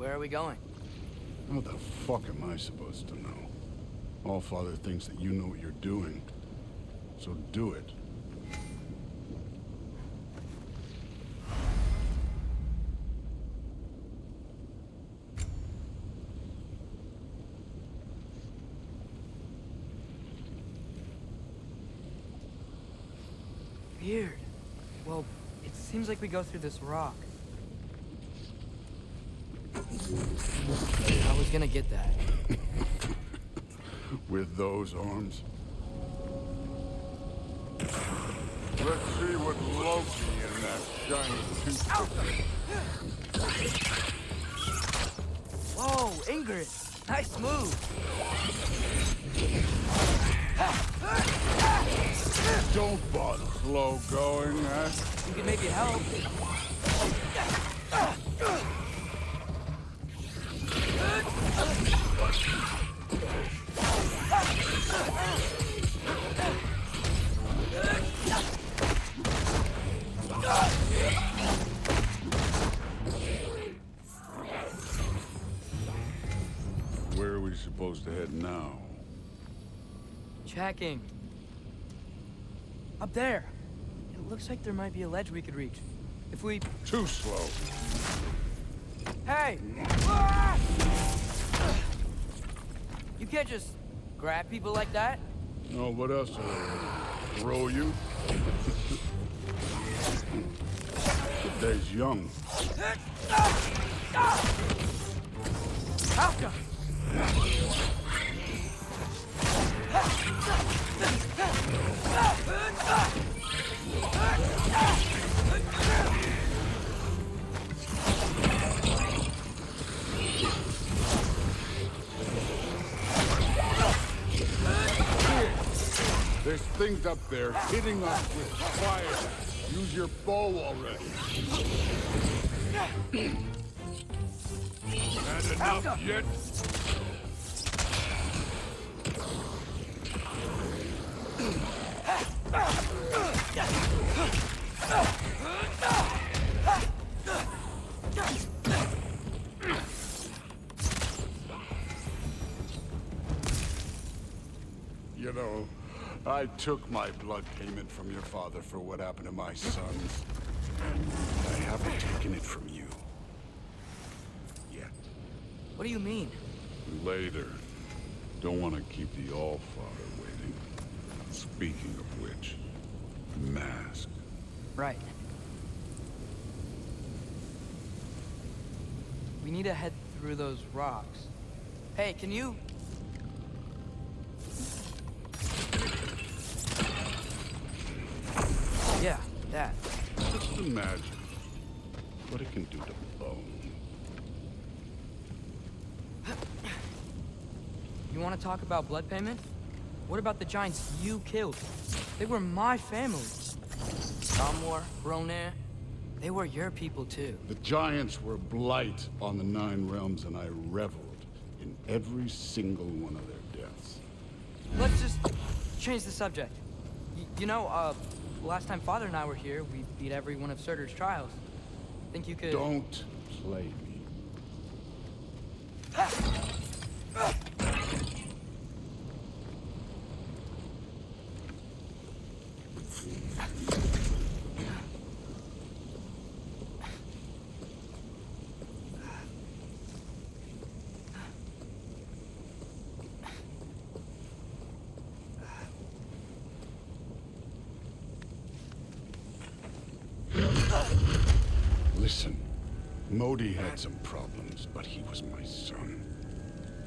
Where are we going? How the fuck am I supposed to know? Allfather thinks that you know what you're doing. So do it. Weird. Well, it seems like we go through this rock. I was gonna get that. With those arms? Let's see what Loki in that shiny toothpick. Whoa, Ingrid! Nice move! Don't bother slow going, huh? You can maybe help. Where are we supposed to head now? Checking. Up there. It looks like there might be a ledge we could reach. If we... Too slow. Hey! You can't just grab people like that. Oh, what else? Throw you? The day's young. Outcome! There's things up there hitting us with fire. Use your bow already. Had enough yet? You know, I took my blood payment from your father for what happened to my sons. I haven't taken it from you. Yet. What do you mean? Later. Don't want to keep the Allfather waiting. Speaking of which, mask. Right. We need to head through those rocks. Hey, can you... Yeah, that. Just imagine what it can do to bone. You want to talk about blood payment? What about the giants you killed? They were my family. Thor, Nornir, they were your people too. The giants were blight on the Nine Realms, and I reveled in every single one of their deaths. Let's just change the subject. You know, last time Father and I were here, we beat every one of Surtur's trials. Think you could... Don't play me. Listen, Modi had some problems, but he was my son.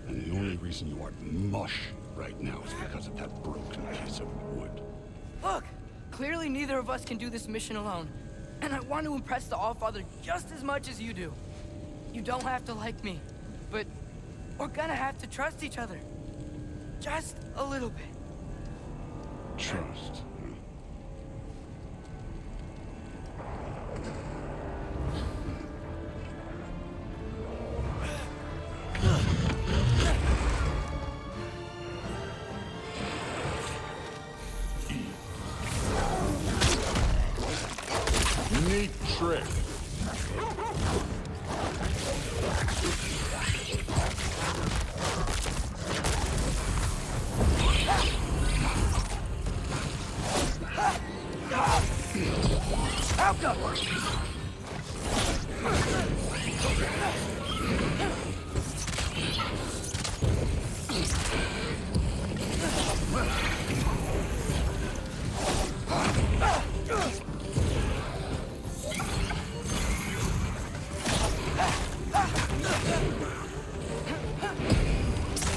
And the only reason you aren't mush right now is because of that broken piece of wood. Look! Clearly neither of us can do this mission alone. And I want to impress the Allfather just as much as you do. You don't have to like me, but we're gonna have to trust each other. Just a little bit. Trust. Neat trick.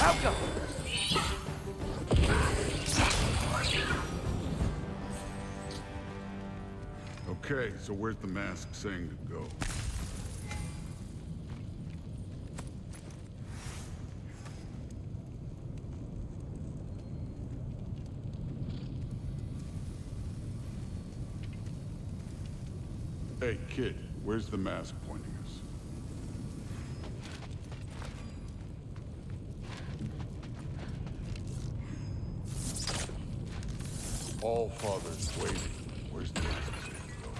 Outgo! Okay, so where's the mask saying to go? Hey, kid, where's the mask pointing us? All fathers waiting. Where's the mask saying to go?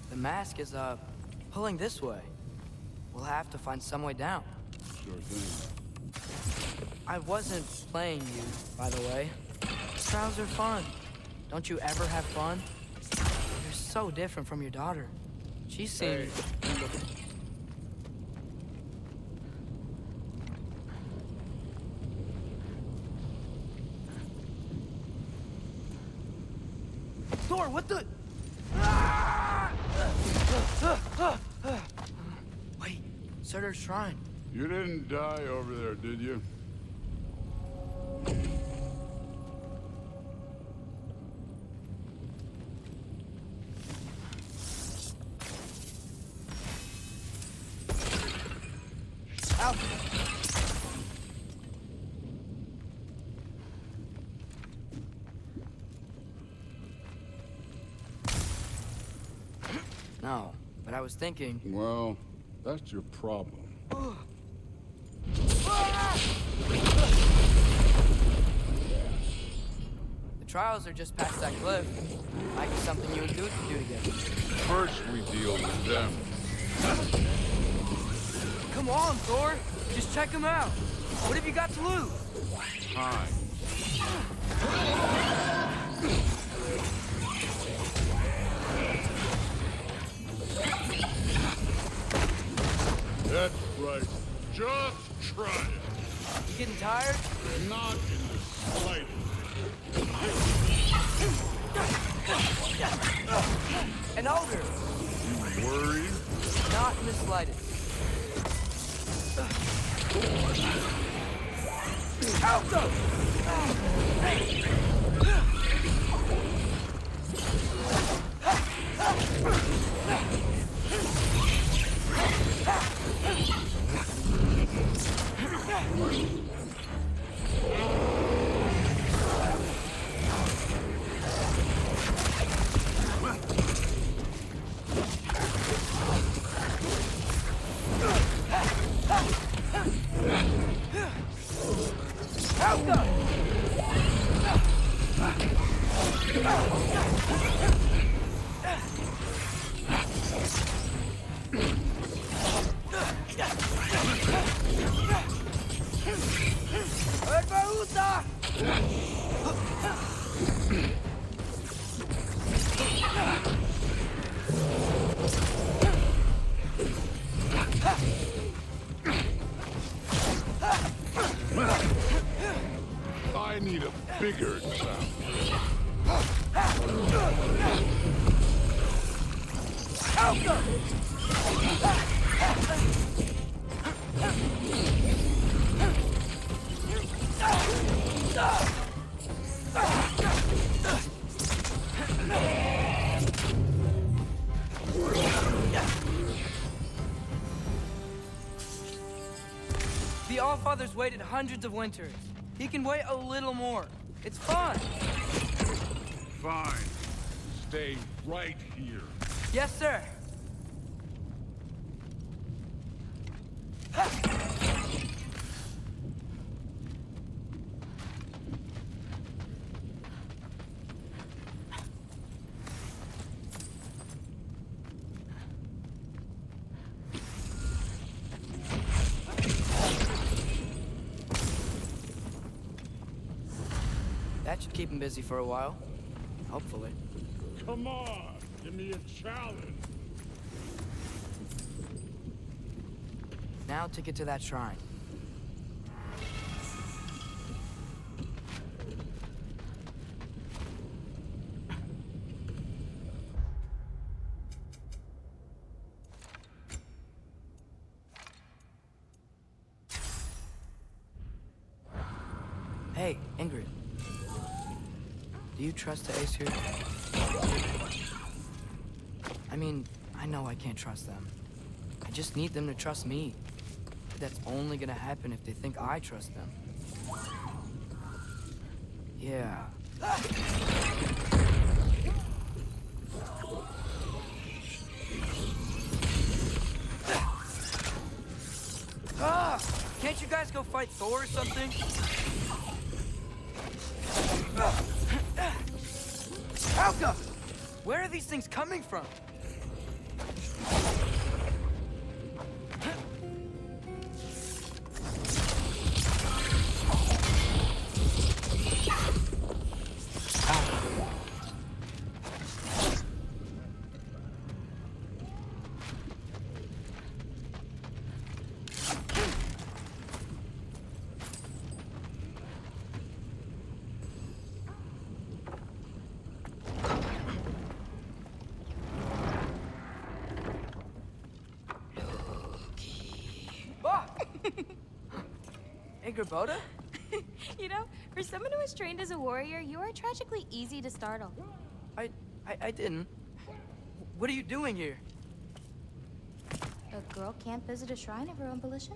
The mask is, pulling this way. We'll have to find some way down. Sure thing. I wasn't playing you, by the way. Trials are fun. Don't you ever have fun? You're so different from your daughter. She seemed... Thor, what the... Wait, Surtur's shrine. You didn't die over there, did you? Out. No, but I was thinking... Well, that's your problem. The trials are just past that cliff. Might be something you and Dude could do together. First, we deal with them. Come on, Thor. Just check them out. What have you got to lose? Time. That's right. Just try it. You getting tired? Not in the slightest. And older. You worried? Not in the slightest. Out go! I need a bigger sound. The Allfather's waited hundreds of winters. He can wait a little more. It's fun. Fine. Stay right here. Yes, sir. That should keep him busy for a while. Hopefully. Come on, give me a challenge. Now to get to that shrine. Hey, Ingrid. Do you trust the Aesir? I mean, I know I can't trust them. I just need them to trust me. But that's only gonna happen if they think I trust them. Yeah. Ah! Can't you guys go fight Thor or something? Alka! Where are these things coming from? Ingrid? You know, for someone who was trained as a warrior, you are tragically easy to startle. I didn't. What are you doing here? A girl can't visit a shrine of her own volition?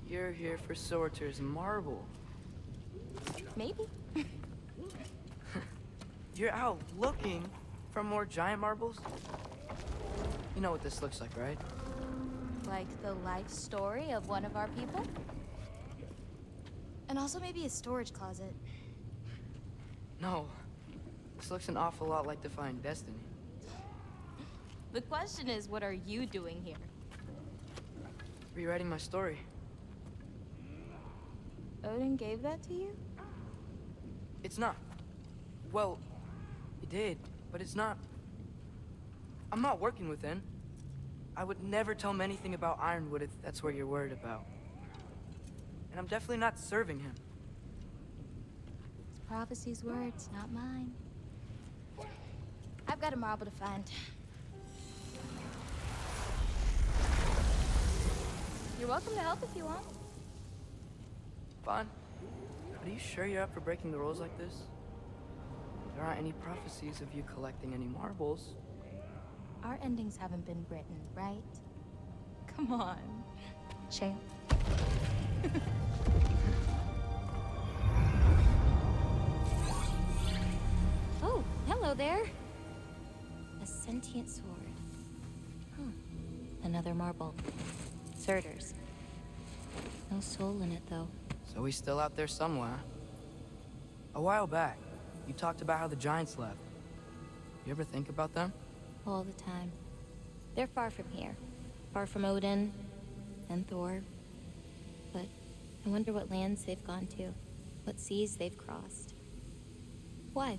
You're here for Sorter's marble. Maybe. You're out looking for more giant marbles? You know what this looks like, right? Like the life story of one of our people? And also maybe a storage closet. No. This looks an awful lot like Defying Destiny. The question is, what are you doing here? Rewriting my story. Odin gave that to you? It's not. Well, he did, but it's not. I'm not working with him. I would never tell him anything about Ironwood if that's what you're worried about. And I'm definitely not serving him. It's prophecy's words, not mine. I've got a marble to find. You're welcome to help if you want. Fine. But are you sure you're up for breaking the rules like this? There aren't any prophecies of you collecting any marbles. Our endings haven't been written, right? Come on, champ. Oh, hello there. A sentient sword. Another marble. Surtur's. No soul in it, though. So he's still out there somewhere. A while back, you talked about how the giants left. You ever think about them? All the time. They're far from here. Far from Odin and Thor. But I wonder what lands they've gone to. What seas they've crossed. Why?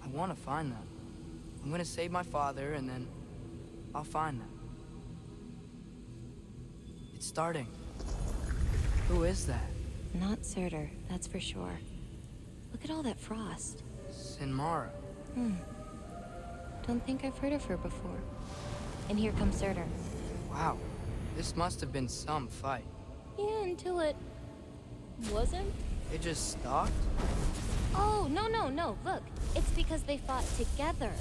I want to find them. I'm gonna save my father, and then I'll find them. It's starting. Who is that? Not Surtur, that's for sure. Look at all that frost. Sinmara. Don't think I've heard of her before. And here comes Surtur. Wow. This must have been some fight. Yeah, until it... wasn't? They just stalked? Oh, no. Look, it's because they fought together.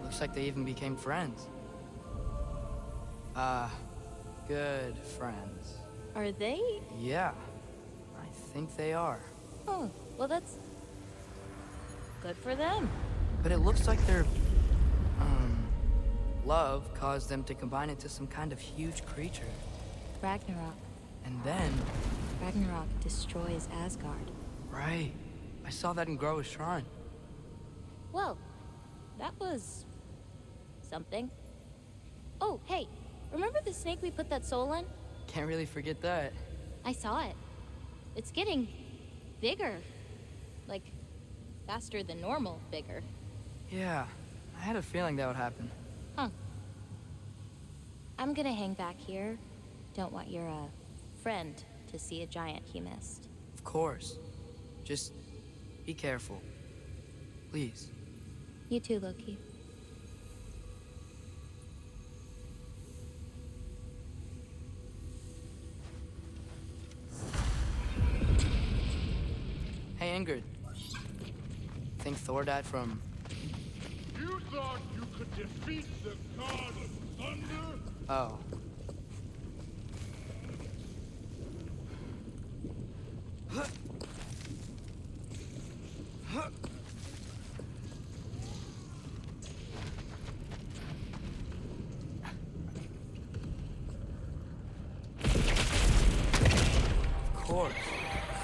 Looks like they even became friends. Good friends. Are they? Yeah. I think they are. Oh, well that's... good for them. But it looks like their... love caused them to combine into some kind of huge creature. Ragnarok. And then... Ragnarok destroys Asgard. Right. I saw that in Groa's shrine. Well, that was... something. Oh, hey, remember the snake we put that soul in? Can't really forget that. I saw it. It's getting... bigger. Like, faster than normal bigger. Yeah, I had a feeling that would happen. Huh. I'm gonna hang back here. Don't want your, friend to see a giant he missed. Of course. Just be careful. Please. You too, Loki. angered. Think Thor died from... You thought you could defeat the god of thunder? Oh. Of course.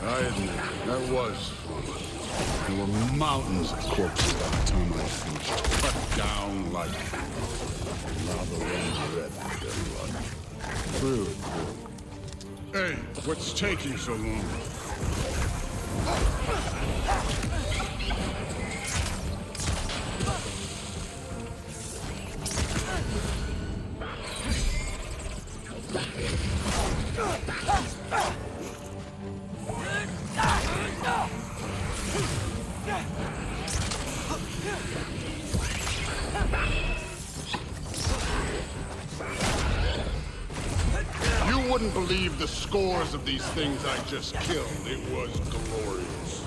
I admit, that was fun. There were mountains of corpses by the time I finished. Cut down like lava runs red with their blood. True. Hey, what's taking so long? You wouldn't believe the scores of these things I just killed. It was glorious.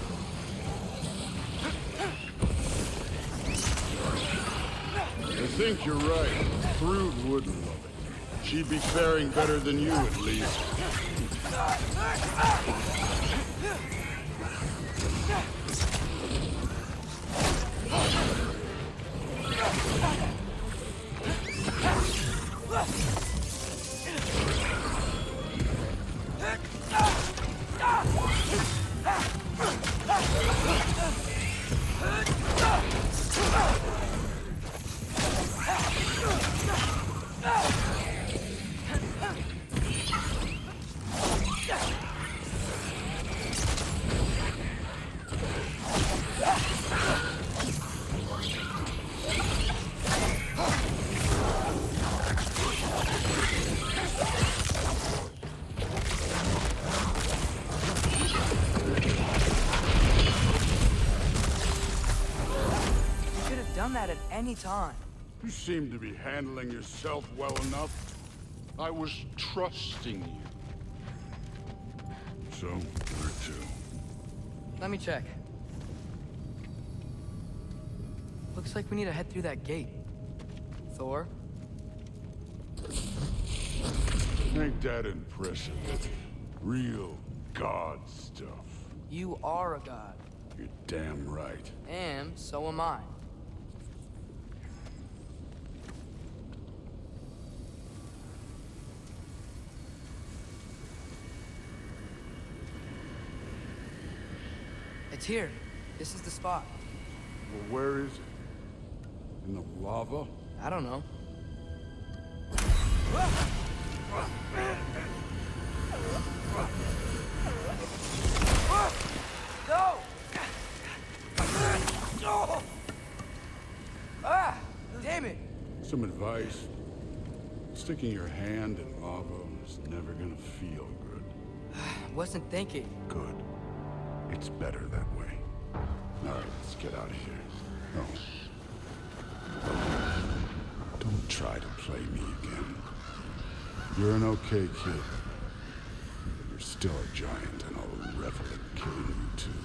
I think you're right. Thrud wouldn't love it. She'd be faring better than you, at least. Done that at any time. You seem to be handling yourself well enough. I was trusting you. So, where to? Let me check. Looks like we need to head through that gate. Thor? Ain't that impressive? Real god stuff. You are a god. You're damn right. And so am I. It's here. This is the spot. Well, where is it? In the lava? I don't know. No! Ah! Damn it! Some advice. Sticking your hand in lava is never gonna feel good. Wasn't thinking. Good. It's better that way. All right, let's get out of here. No. Don't try to play me again. You're an okay kid. But you're still a giant, and I'll revel in killing you too.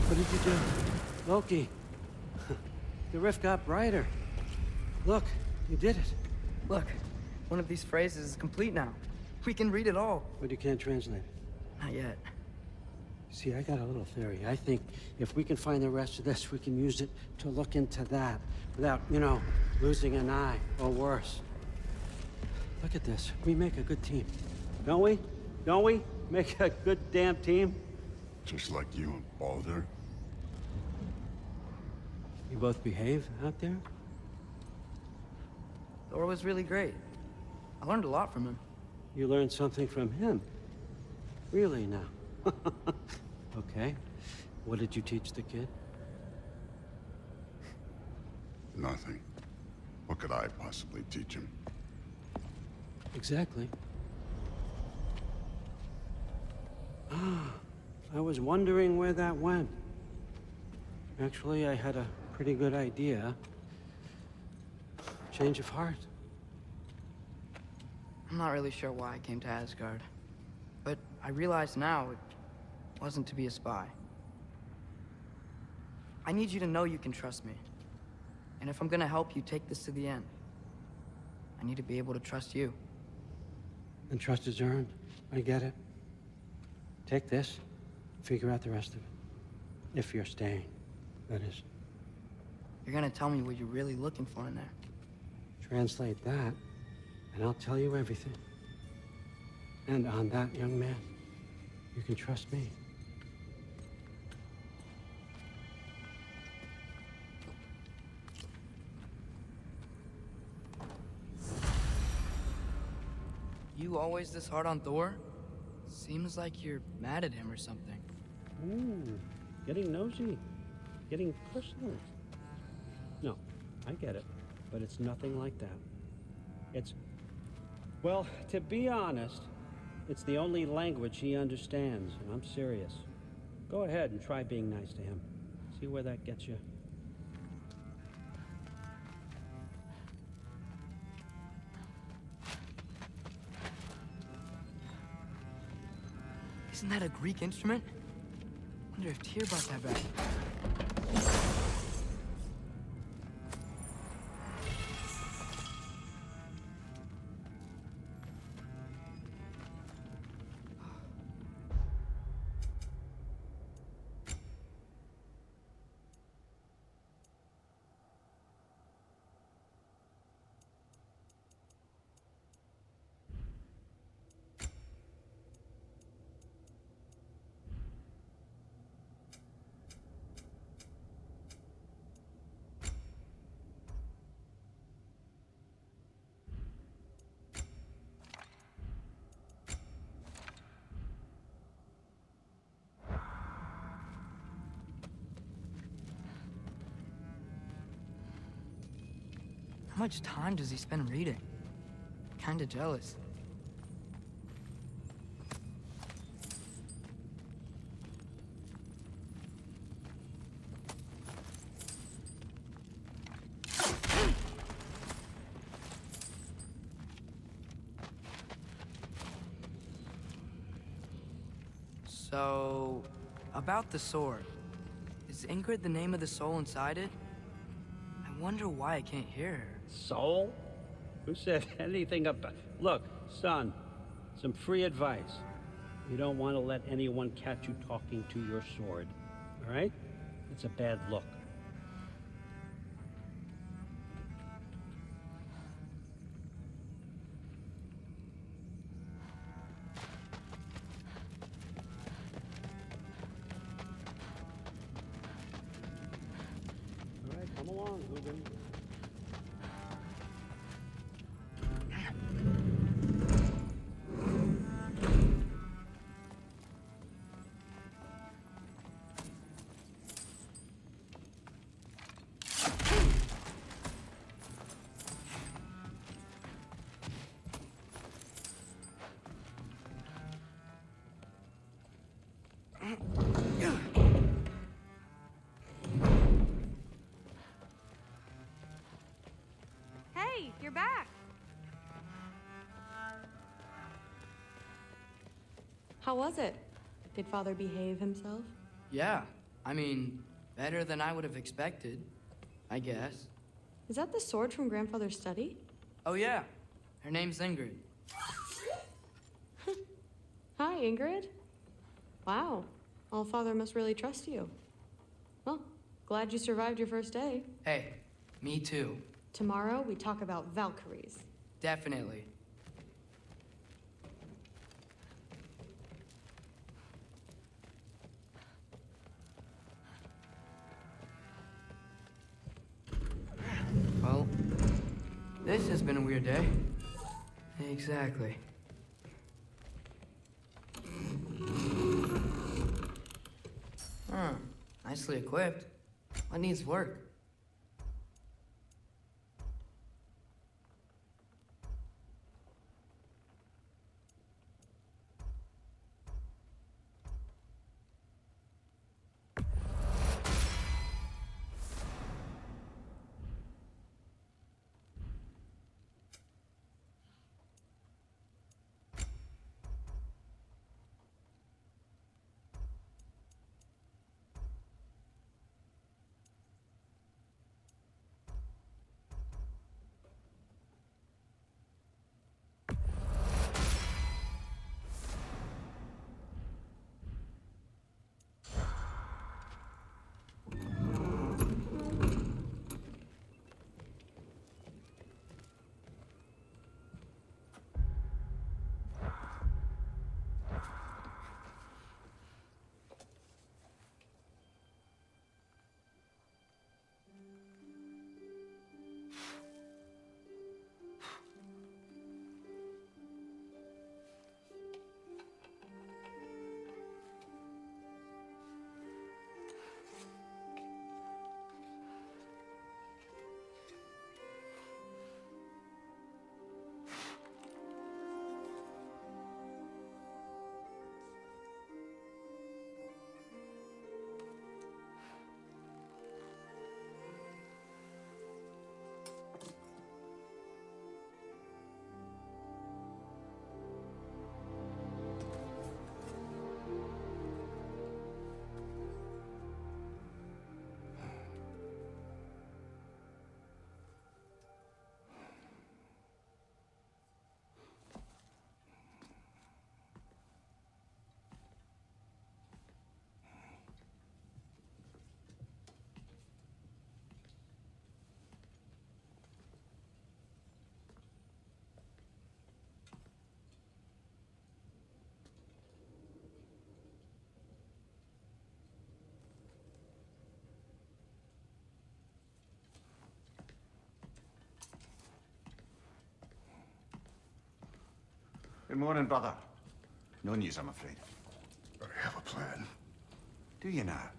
What did you do? Loki. The rift got brighter. Look, you did it. Look, one of these phrases is complete now. We can read it all. But you can't translate it. Not yet. See, I got a little theory. I think if we can find the rest of this, we can use it to look into that without, you know, losing an eye or worse. Look at this. We make a good team. Don't we? Don't we? Make a good damn team? Just like you and Baldur. You both behave out there? Thor was really great. I learned a lot from him. You learned something from him. Really now? Okay. What did you teach the kid? Nothing. What could I possibly teach him? Exactly. Ah, I was wondering where that went. Actually, I had a pretty good idea. Change of heart. I'm not really sure why I came to Asgard. But I realize now it wasn't to be a spy. I need you to know you can trust me. And if I'm gonna help you take this to the end, I need to be able to trust you. And trust is earned. I get it. Take this, figure out the rest of it. If you're staying, that is. You're gonna tell me what you're really looking for in there. Translate that, and I'll tell you everything. And on that, young man, you can trust me. You always this hard on Thor? Seems like you're mad at him or something. Ooh, getting nosy, getting personal. No, I get it, but it's nothing like that. It's, well, to be honest, it's the only language he understands, and I'm serious. Go ahead and try being nice to him. See where that gets you. Isn't that a Greek instrument? Wonder if Tyr brought that back. How much time does he spend reading? Kinda jealous. So, about the sword. Is Ingrid the name of the soul inside it? I wonder why I can't hear her. Soul? Who said anything about... Look, son, some free advice. You don't want to let anyone catch you talking to your sword, all right? It's a bad look. All right, come along, Hoogan. Hey, you're back. How was it? Did Father behave himself? Yeah, I mean, better than I would have expected, I guess. Is that the sword from Grandfather's study? Oh yeah, her name's Ingrid. Hi, Ingrid. Wow, All-Father must really trust you. Well, glad you survived your first day. Hey, me too. Tomorrow, we talk about Valkyries. Definitely. Well, this has been a weird day. Exactly. Huh. Nicely equipped. What needs work? Good morning, brother. No news, I'm afraid. I have a plan. Do you now?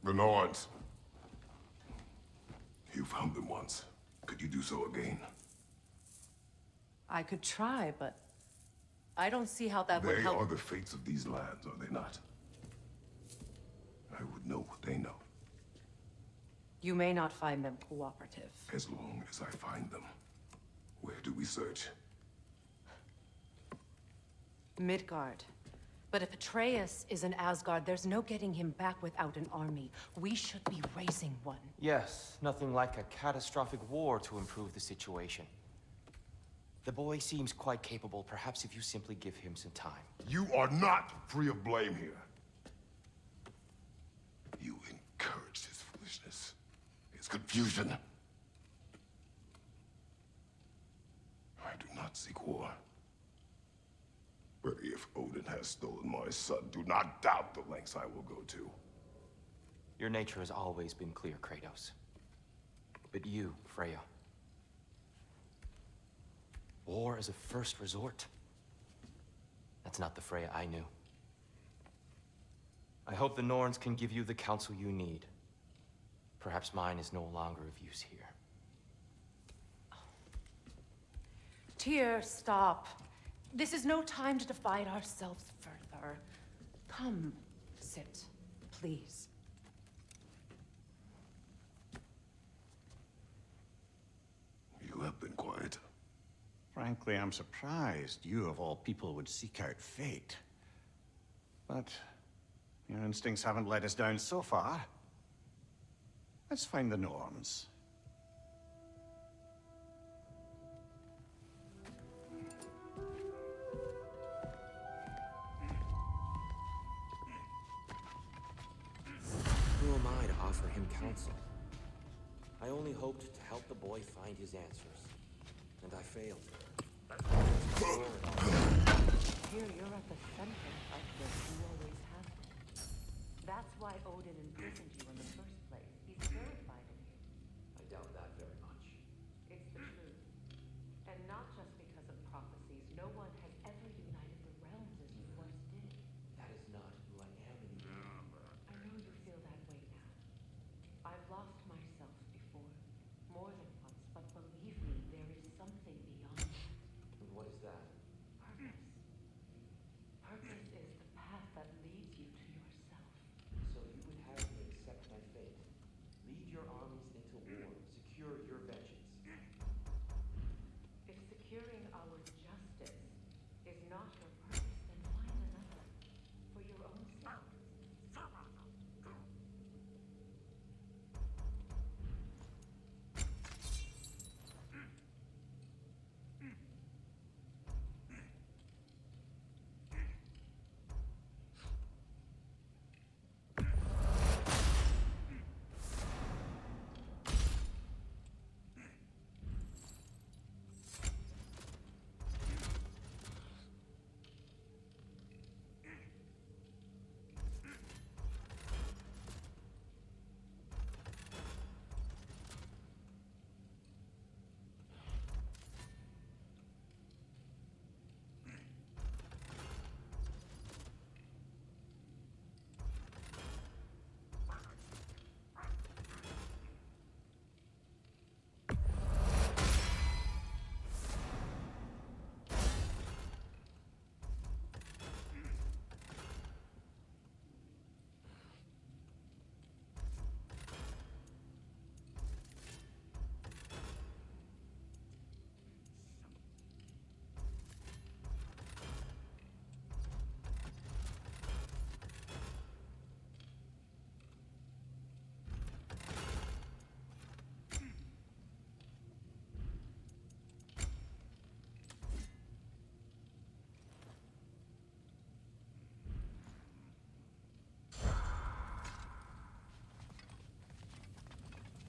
The Norns. You found them once. Could you do so again? I could try, but I don't see how that would They help. are the fates of these lands, are they not? I would know what they know, You may not find them cooperative. as long as I find them. Where do we search? Midgard. But if Atreus is in Asgard, there's no getting him back without an army. We should be raising one. Yes, nothing like a catastrophic war to improve the situation. The boy seems quite capable. Perhaps if you simply give him some time. You are not free of blame here. You encouraged his foolishness, his confusion. I do not seek war. But if Odin has stolen my son, do not doubt the lengths I will go to. Your nature has always been clear, Kratos. But you, Freya. War as a first resort. That's not the Freya I knew. I hope the Norns can give you the counsel you need. Perhaps mine is no longer of use here. Tyr, stop. This is no time to divide ourselves further. Come, sit, please. You have been quiet. Frankly, I'm surprised you, of all people, would seek out fate. But your instincts haven't let us down so far. Let's find the Norns. Who am I to offer him counsel? I only hoped to help the boy find his answers. And I failed. Here, you're at the center of this. You always have been. That's why Odin imprisoned you in the first place. He's terrified of you. I doubt that very much. It's the truth. And not just because of prophecies. No one has ever united the realms as you once did. That is not who I am anymore. I know you feel that way now. I've lost myself before. More than once. But believe me, there is something beyond that. And what is that? Purpose. Purpose is the path that leads you to yourself. So you would have me accept my fate. Lead your armies into war. Secure your vengeance. If securing our justice is not your purpose, then find another. For your own sake.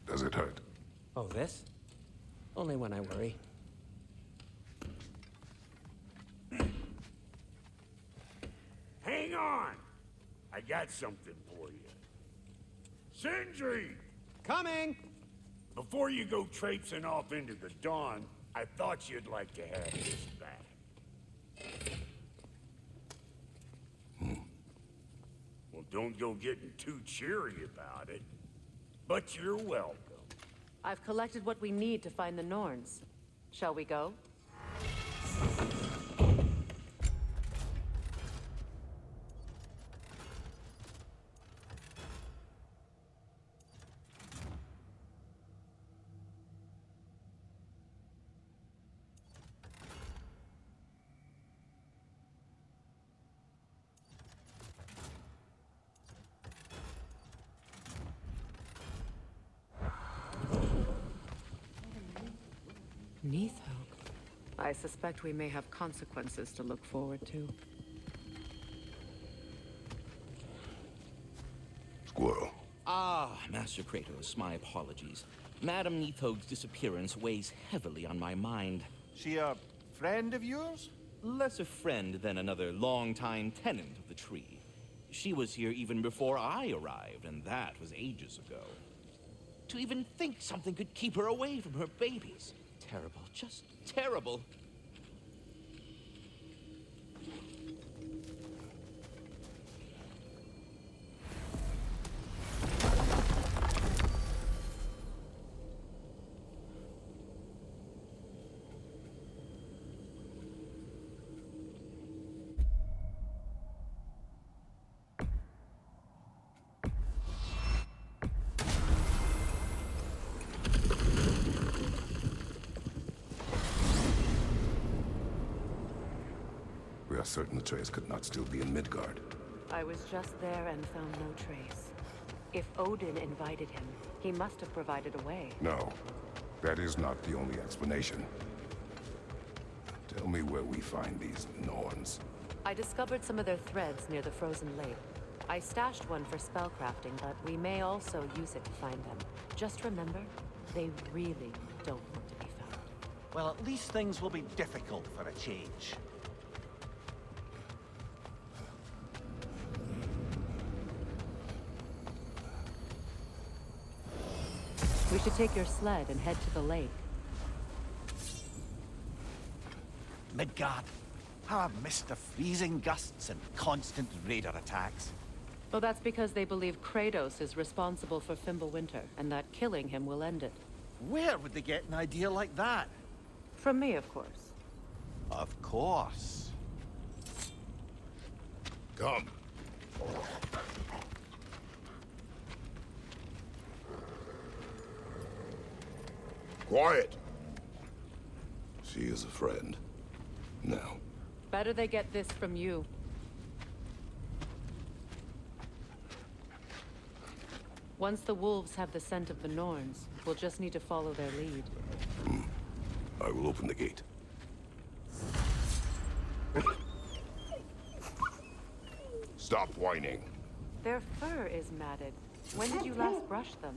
Does it hurt? Oh, this? Only when I worry. Hang on! I got something for you. Sindri! Coming! Before you go traipsing off into the dawn, I thought you'd like to have this back. Well, don't go getting too cheery about it. But you're welcome. I've collected what we need to find the Norns. Shall we go? Neathog. I suspect we may have consequences to look forward to. Squirrel. Ah, Master Kratos, my apologies. Madame Neathog's disappearance weighs heavily on my mind. She a friend of yours? Less a friend than another longtime tenant of the tree. She was here even before I arrived, and that was ages ago. To even think something could keep her away from her babies. Terrible, just terrible. We are certain Atreus could not still be in Midgard. I was just there and found no trace. If Odin invited him, he must have provided a way. No, that is not the only explanation. Tell me where we find these Norns. I discovered some of their threads near the frozen lake. I stashed one for spellcrafting, but we may also use it to find them. Just remember, they really don't want to be found. Well, at least things will be difficult for a change. We should take your sled and head to the lake. Midgard. How I've missed the freezing gusts and constant raider attacks. Well, that's because they believe Kratos is responsible for Fimbulwinter, and that killing him will end it. Where would they get an idea like that? From me, of course. Of course. Come. Quiet. She is a friend. Now. Better they get this from you. Once the wolves have the scent of the Norns, we'll just need to follow their lead. I will open the gate. Stop whining. Their fur is matted. When did you last brush them?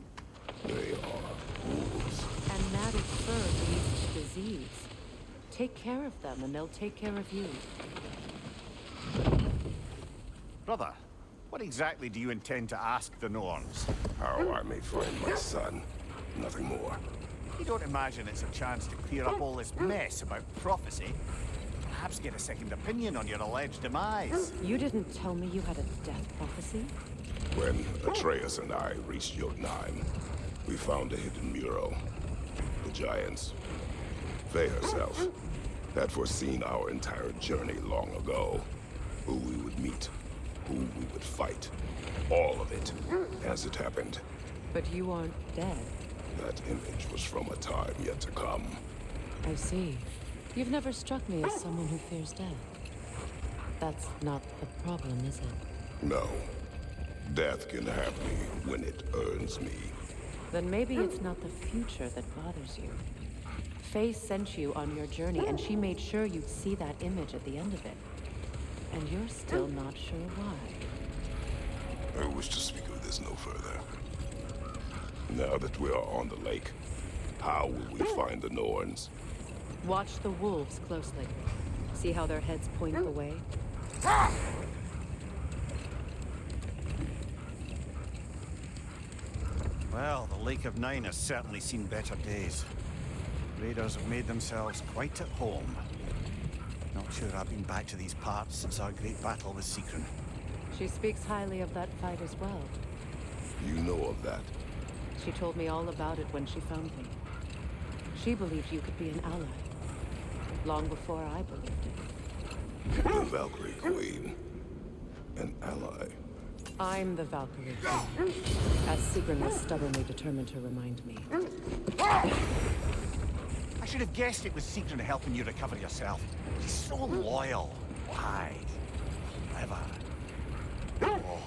They are wolves. And matted fur leads to disease. Take care of them, and they'll take care of you. Brother, what exactly do you intend to ask the Norns? How I may find my son. Nothing more. You don't imagine it's a chance to clear up all this mess about prophecy? Perhaps get a second opinion on your alleged demise? You didn't tell me you had a death prophecy? When Atreus and I reached Jotunheim, we found a hidden mural. The Giants, they herself, had foreseen our entire journey long ago. Who we would meet, who we would fight. All of it, as it happened. But you aren't dead. That image was from a time yet to come. I see. You've never struck me as someone who fears death. That's not the problem, is it? No. Death can have me when it earns me. Then maybe it's not the future that bothers you. Faye sent you on your journey, and she made sure you'd see that image at the end of it. And you're still not sure why. I wish to speak of this no further. Now that we are on the lake, how will we find the Norns? Watch the wolves closely. See how their heads point the way? Well, the Lake of Nine has certainly seen better days. Raiders have made themselves quite at home. Not sure I've been back to these parts since our great battle with Seekron. She speaks highly of that fight as well. You know of that? She told me all about it when she found me. She believed you could be an ally. Long before I believed it. The Valkyrie Queen. An ally. I'm the Valkyrie Queen, as Seekron was stubbornly determined to remind me. I should have guessed it was Seekron helping you recover yourself. He's so loyal, wide, clever. Oh.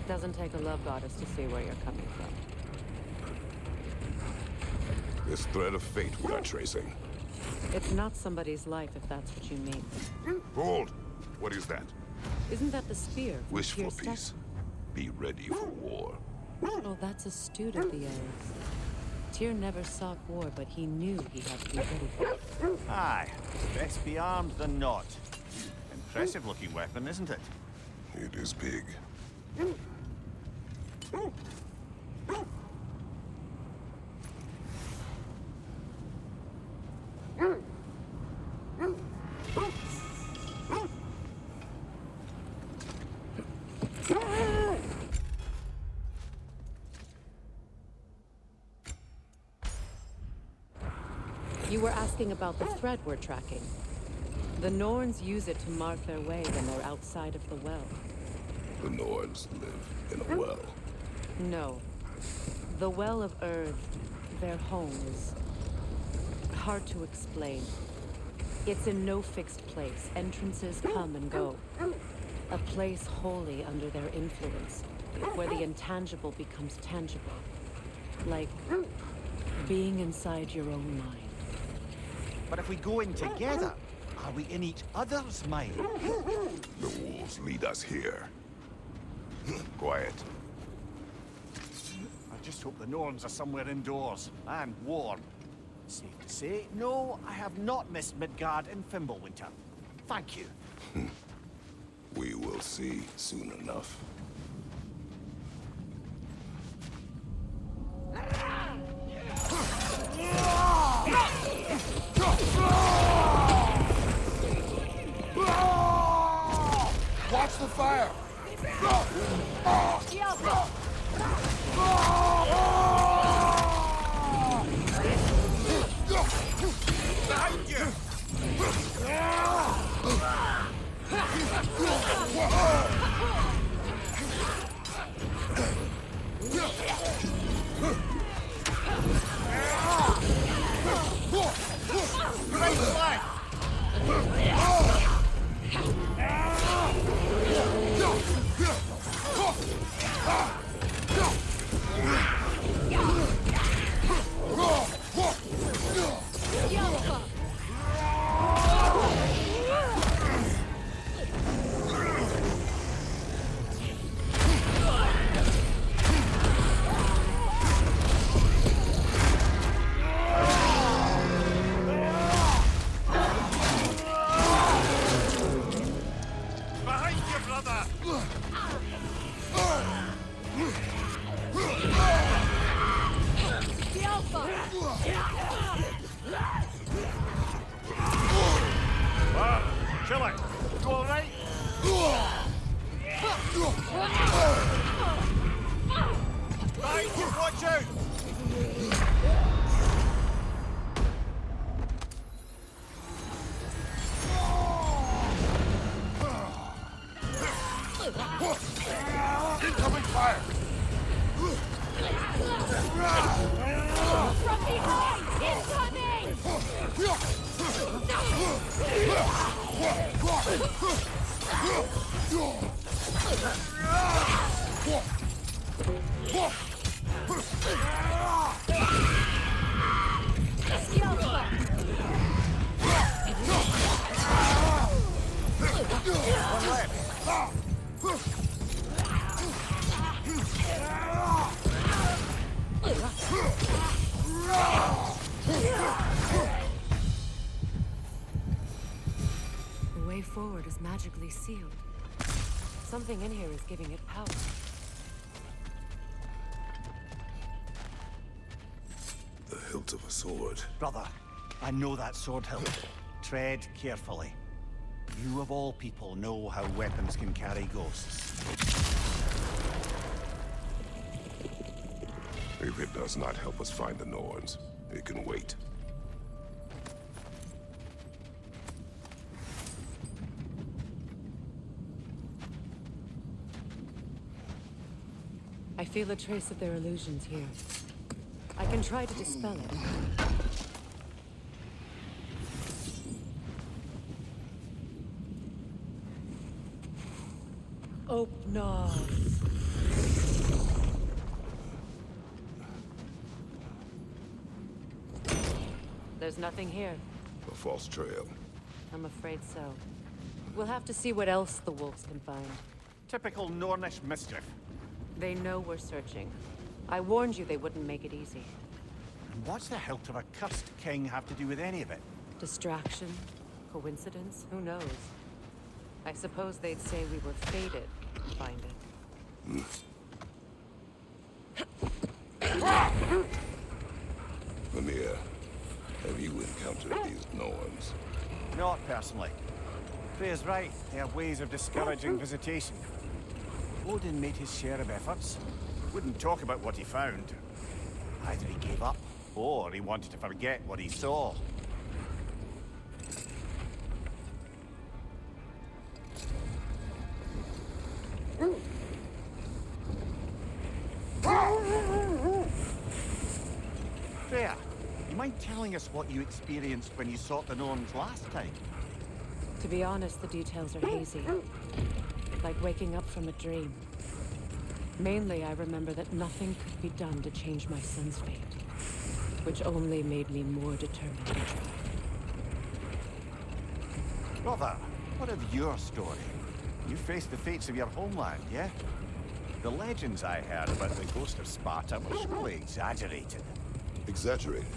Doesn't take a love goddess to see where you're coming from. This thread of fate we are tracing. It's not somebody's life, if that's what you mean. Hold! What is that? Isn't that the spear? From Wish for Tyr's peace. step? Be ready for war. Oh, that's astute of the elves. Tyr never sought war, but he knew he had to be ready for it. Aye, best be armed than not. Impressive looking weapon, isn't it? It is big. You were asking about the thread we're tracking. The Norns use it to mark their way when they're outside of the well. The Norns live in a well. No. The Well of Earth, their home, is hard to explain. It's in no fixed place. Entrances come and go. A place wholly under their influence, where the intangible becomes tangible. Like being inside your own mind. But if we go in together, are we in each other's mind? The wolves lead us here. Quiet. I just hope the Norns are somewhere indoors and warm. Safe to say, no, I have not missed Midgard in Fimbulwinter. Thank you. We will see soon enough. Watch the fire! Behind you! Right flank! Behind you, brother! Kill it! You alright? Behind you, watch out! Incoming fire! From behind! Incoming! The way forward is magically sealed. Something in here is giving it power. of a sword. Brother, I know that sword hilt. Tread carefully. You of all people know how weapons can carry ghosts. If it does not help us find the Norns, it can wait. I feel a trace of their illusions here. I can try to dispel it. Open up. There's nothing here. A false trail. I'm afraid so. We'll have to see what else the wolves can find. Typical Nornish mischief. They know we're searching. I warned you they wouldn't make it easy. And what's the hilt of a cursed king have to do with any of it? Distraction? Coincidence? Who knows? I suppose they'd say we were fated to find it. Nornir, have you encountered these Norns? Not personally. Freya's right. They have ways of discouraging visitation. Odin made his share of efforts. Wouldn't talk about what he found. Either he gave up, or he wanted to forget what he saw. Freya, you mind telling us what you experienced when you sought the Norns last time? To be honest, the details are hazy. Like waking up from a dream. Mainly, I remember that nothing could be done to change my son's fate. Which only made me more determined to try. Brother, what of your story? You faced the fates of your homeland, yeah? The legends I heard about the ghost of Sparta were surely exaggerated. Exaggerated?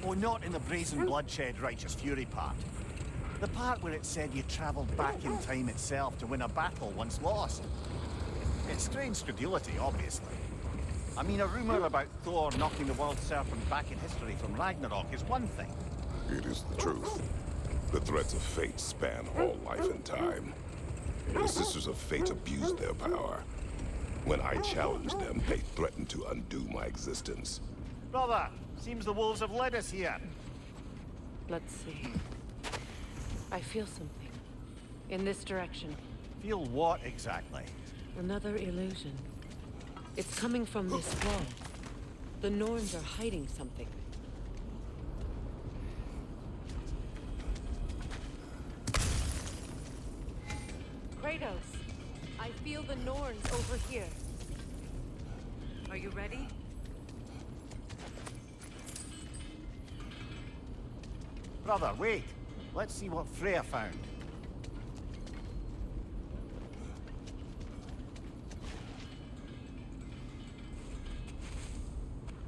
Oh, not in the brazen bloodshed righteous fury part. The part where it said you traveled back in time itself to win a battle once lost. It's strange credulity, obviously. I mean, a rumor about Thor knocking the world serpent back in history from Ragnarok is one thing. It is the truth. The threads of fate span all life and time. The Sisters of Fate abused their power. When I challenged them, they threatened to undo my existence. Brother, seems the wolves have led us here. Let's see. I feel something. In this direction. Feel what exactly? Another illusion. It's coming from this wall. The Norns are hiding something. Kratos, I feel the Norns over here. Are you ready? Brother, wait. Let's see what Freya found.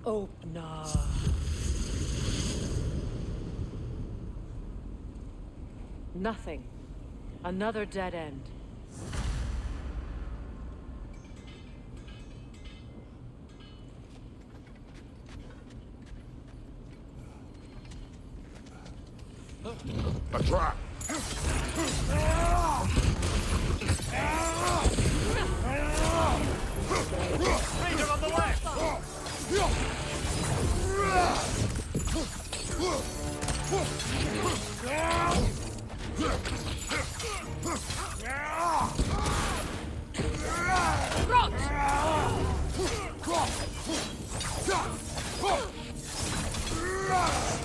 Open up. Nothing. Another dead end. A trap! Ranger on the left!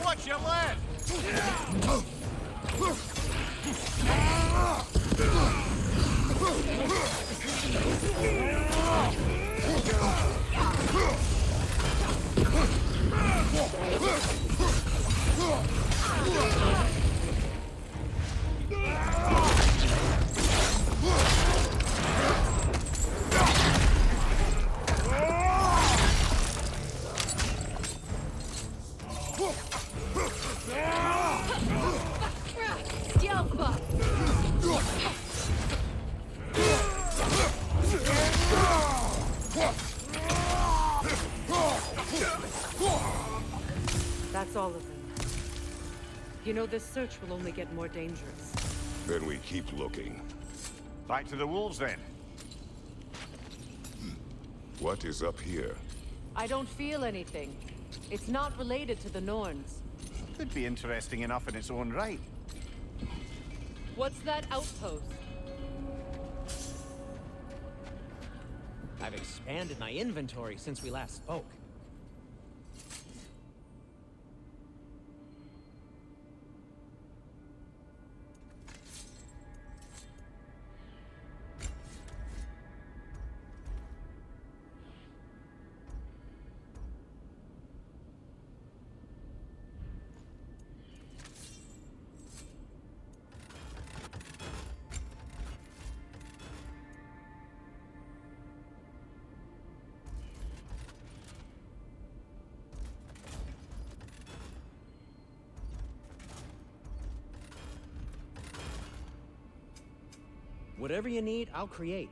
Watch your left! That's all of them. You know, this search will only get more dangerous. Then we keep looking. Back to the wolves, then. What is up here? I don't feel anything. It's not related to the Norns. Could be interesting enough in its own right. What's that outpost? I've expanded my inventory since we last spoke. Whatever you need, I'll create.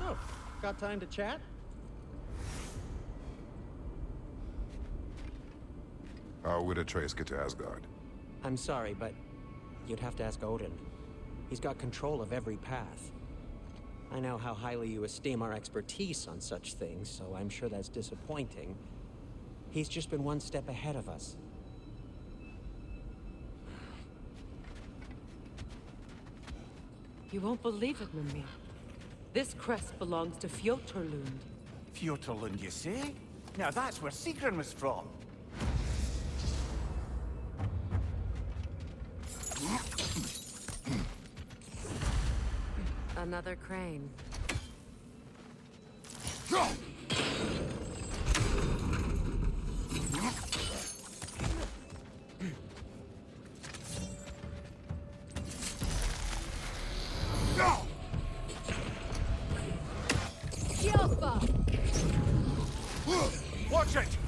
Oh, got time to chat? How would Atreus get to Asgard? I'm sorry, but you'd have to ask Odin. He's got control of every path. I know how highly you esteem our expertise on such things, so I'm sure that's disappointing. He's just been one step ahead of us. You won't believe it, Nornir. This crest belongs to Fjoturlund. Fjoturlund, you say? Now that's where Sigrun was from. Another crane. Watch it!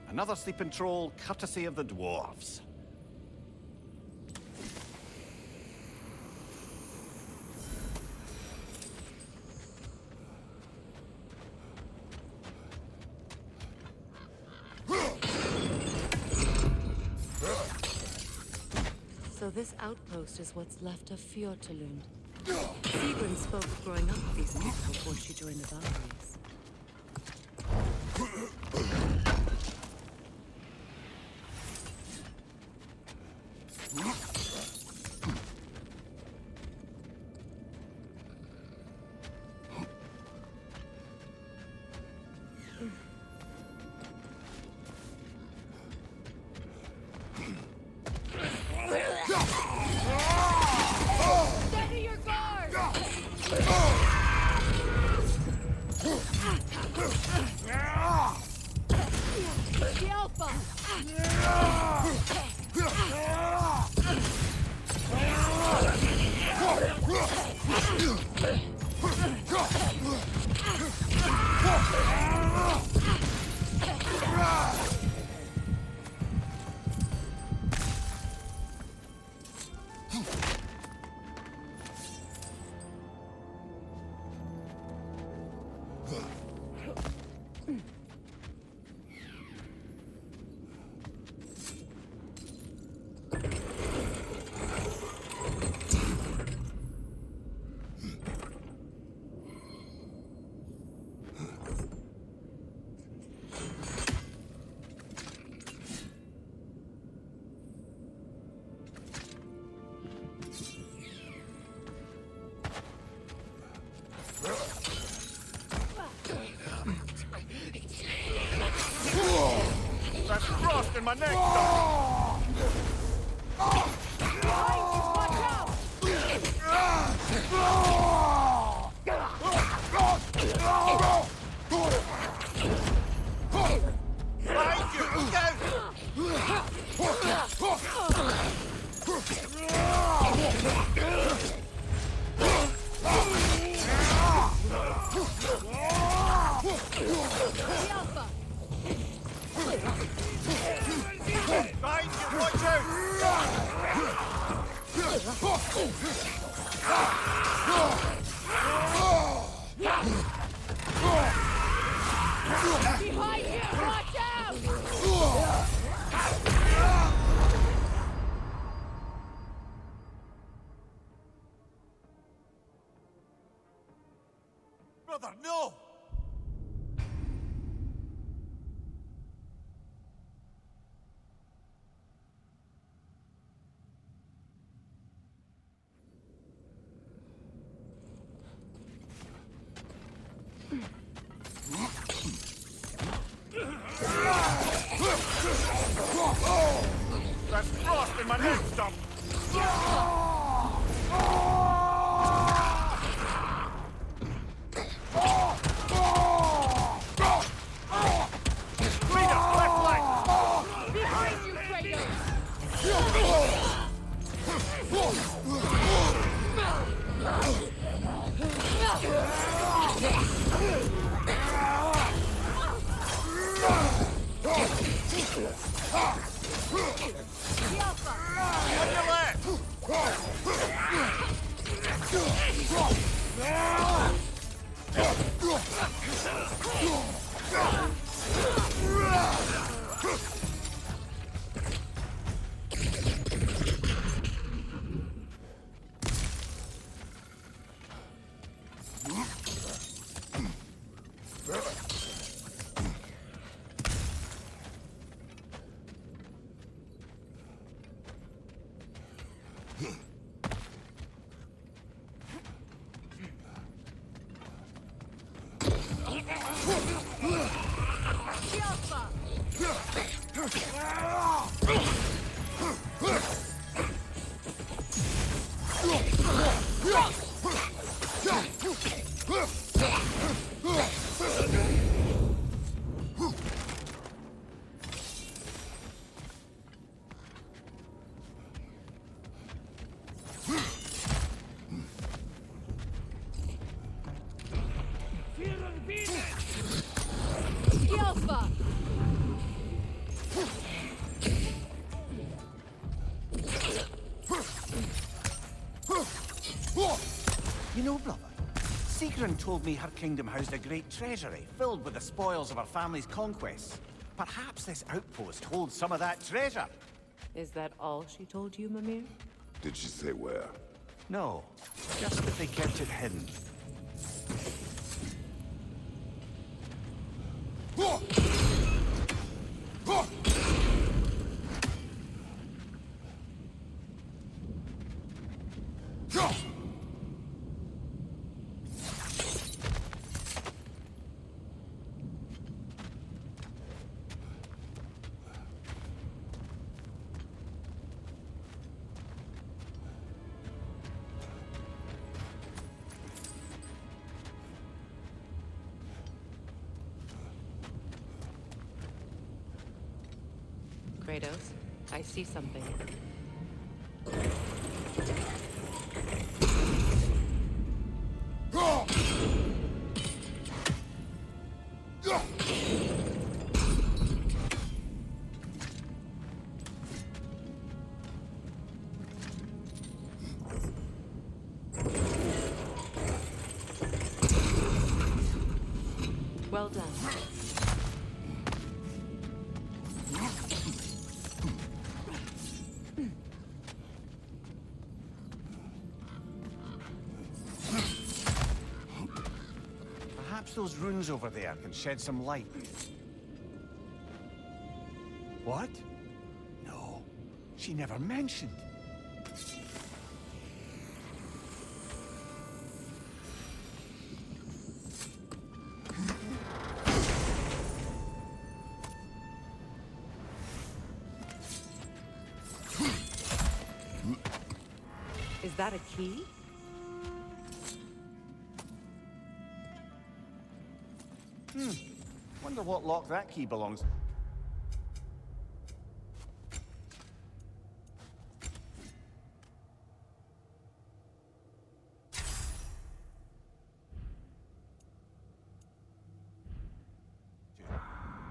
Another sleeping troll, courtesy of the dwarves. So this outpost is what's left of Fjoturlund. Sigrun spoke of growing up with these people before she joined the Valkyries. Steady your guard! The Alpha! That's frost in my neck! Behind you! Watch out! Brother, no! That's frost in my neck stump. Kratos, left leg! Behind you, Kratos! The Alpha! On your left! The Alpha! The Alpha! You know, brother, Sigrun told me her kingdom housed a great treasury filled with the spoils of her family's conquests. Perhaps this outpost holds some of that treasure. Is that all she told you, Mimir? Did she say where? No, just that they kept it hidden. Kratos, I see something. Well done. Perhaps those runes over there can shed some light. What? No, she never mentioned. Is that a key? Wonder what lock that key belongs.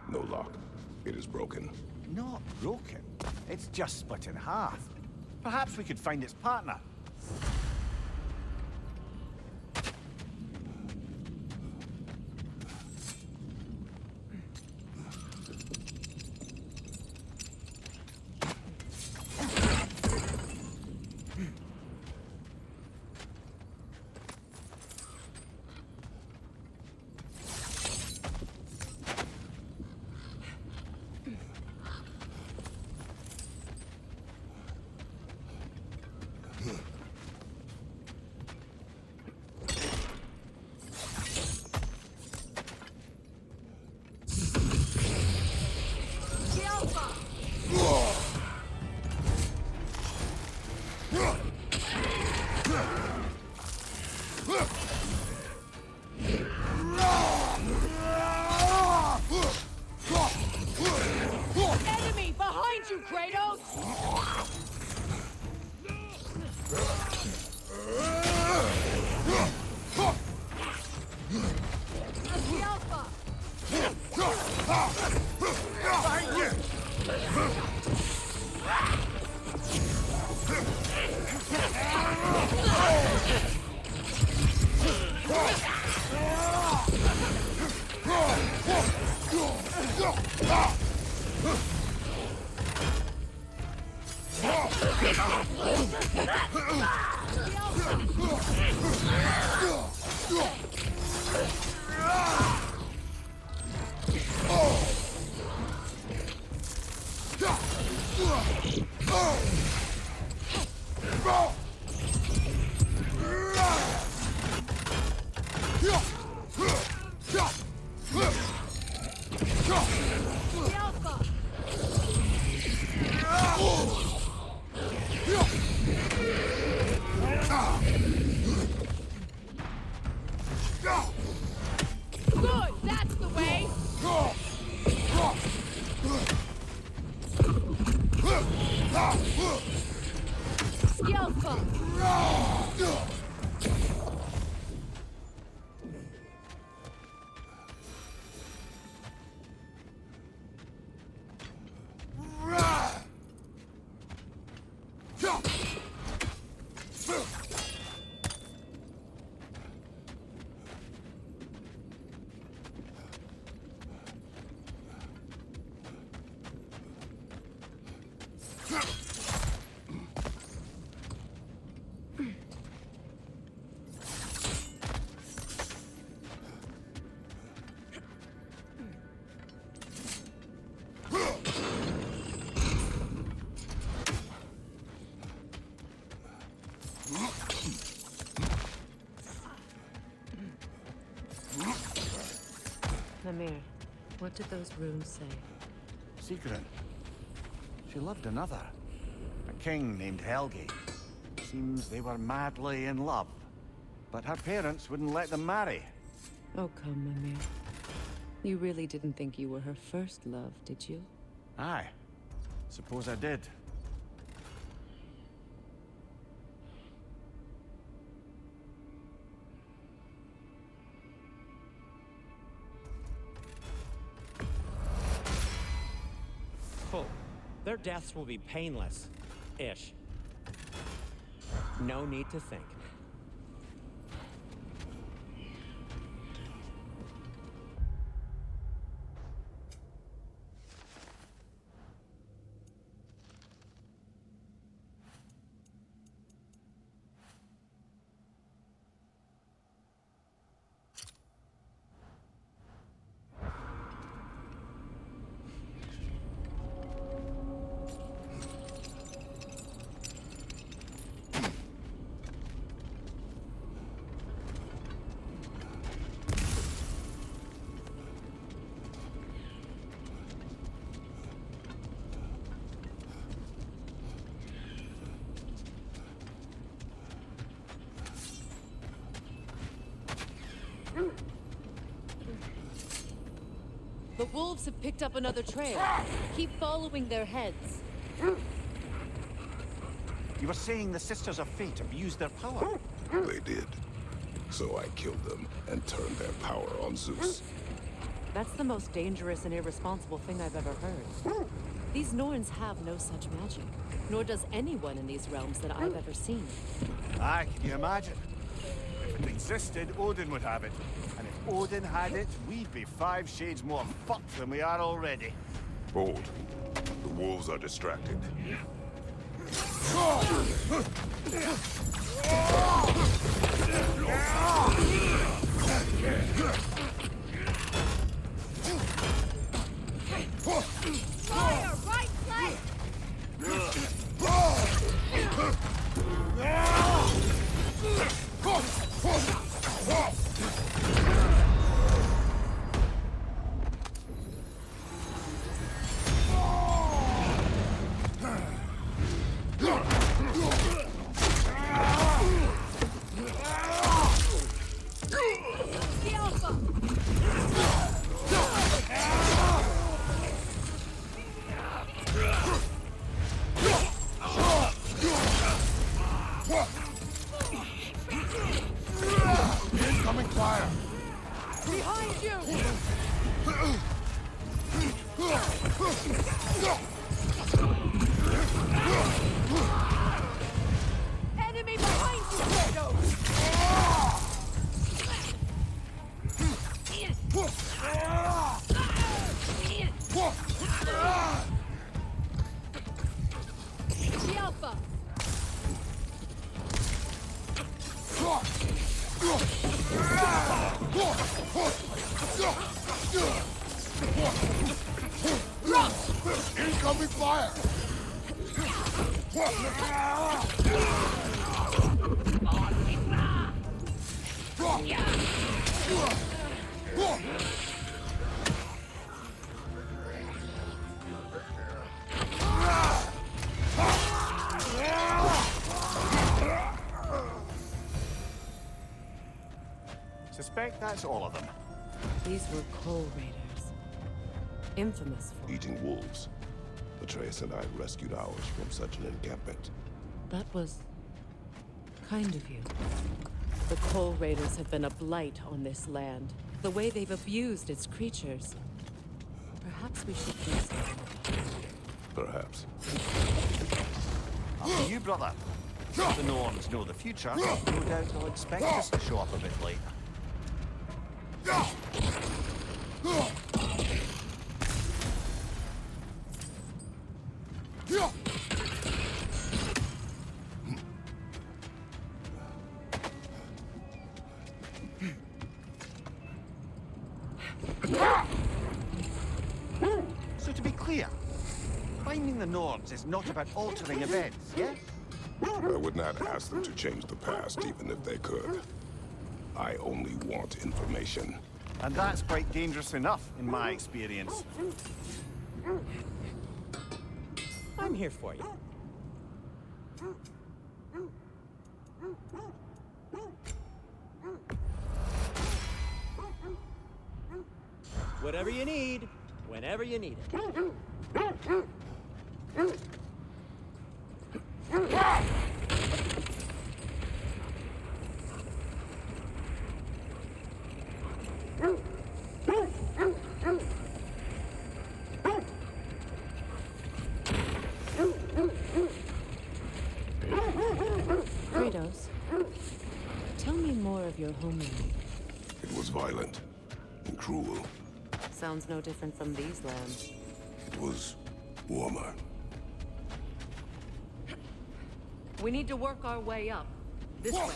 No lock. It is broken. Not broken. It's just split in half. Perhaps we could find its partner. Good, that's the way! Skillful! Namir, what did those runes say? Secret. She loved another. A king named Helgi. Seems they were madly in love. But her parents wouldn't let them marry. Oh, come, Namir. You really didn't think you were her first love, did you? Aye. Suppose I did. Oh, their deaths will be painless-ish. No need to think. The wolves have picked up another trail. Keep following their heads. You were saying the Sisters of Fate abused their power? They did. So I killed them and turned their power on Zeus. That's the most dangerous and irresponsible thing I've ever heard. These Norns have no such magic, nor does anyone in these realms that I've ever seen. Aye, can you imagine? If it existed, Odin would have it. And if Odin had it, we'd be 5 shades more fucked than we are already. Hold. The wolves are distracted. Fire, right flank! The Alpha! Incoming fire! Suspect that's all of them. These were coal raiders. Infamous for... Eating wolves. Atreus and I rescued ours from such an encampment. That was... kind of you. The coal raiders have been a blight on this land. The way they've abused its creatures. Perhaps we should do something about it. Perhaps. After you, brother. If the Norns know the future, no doubt they'll expect us to show up a bit later. So to be clear, finding the Norns is not about altering events, yeah? I would not ask them to change the past, even if they could. I only want information. And that's quite dangerous enough, in my experience. I'm here for you. Whatever you need, whenever you need it. Kratos, tell me more of your homeland. It was violent and cruel. Sounds no different from these lands. It was warmer. We need to work our way up. This way.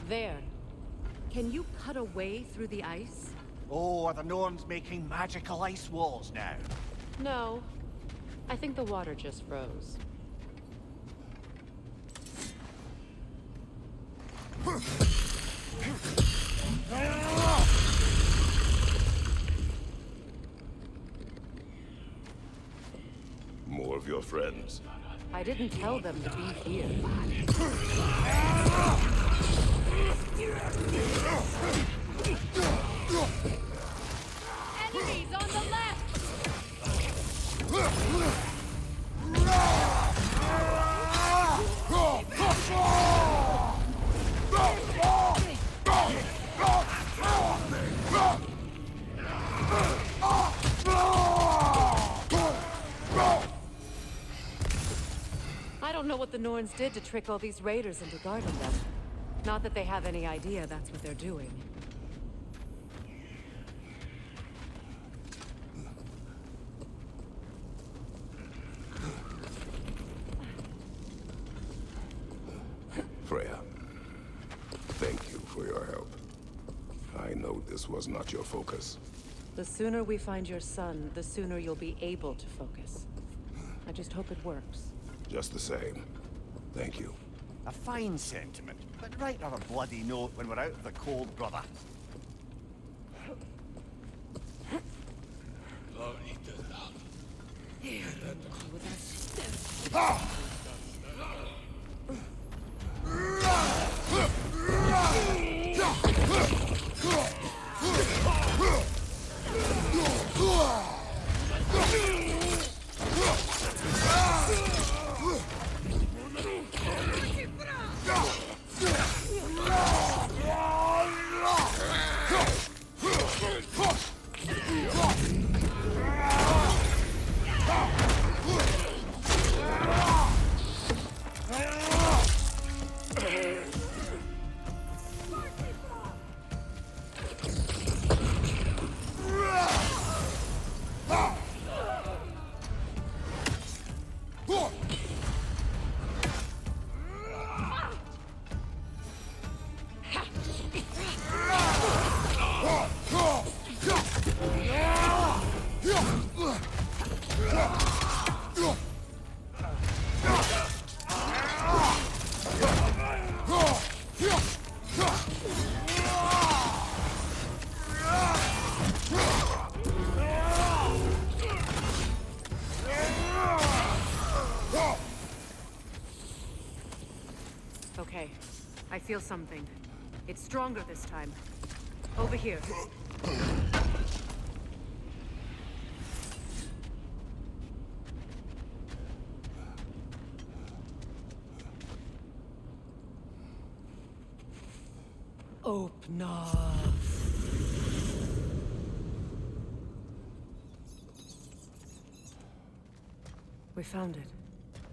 There. Can you cut a way through the ice? Oh, are the Norns making magical ice walls now? No. I think the water just froze. More of your friends. I didn't tell them to be here. Enemies on the left! I don't know what the Norns did to trick all these raiders into guarding them. Not that they have any idea that's what they're doing. Freya, thank you for your help. I know this was not your focus. The sooner we find your son, the sooner you'll be able to focus. I just hope it works. Just the same, thank you. A fine sentiment, but write on a bloody note when we're out of the cold, brother. Okay, I feel something. It's stronger this time. Over here. Open up. We found it.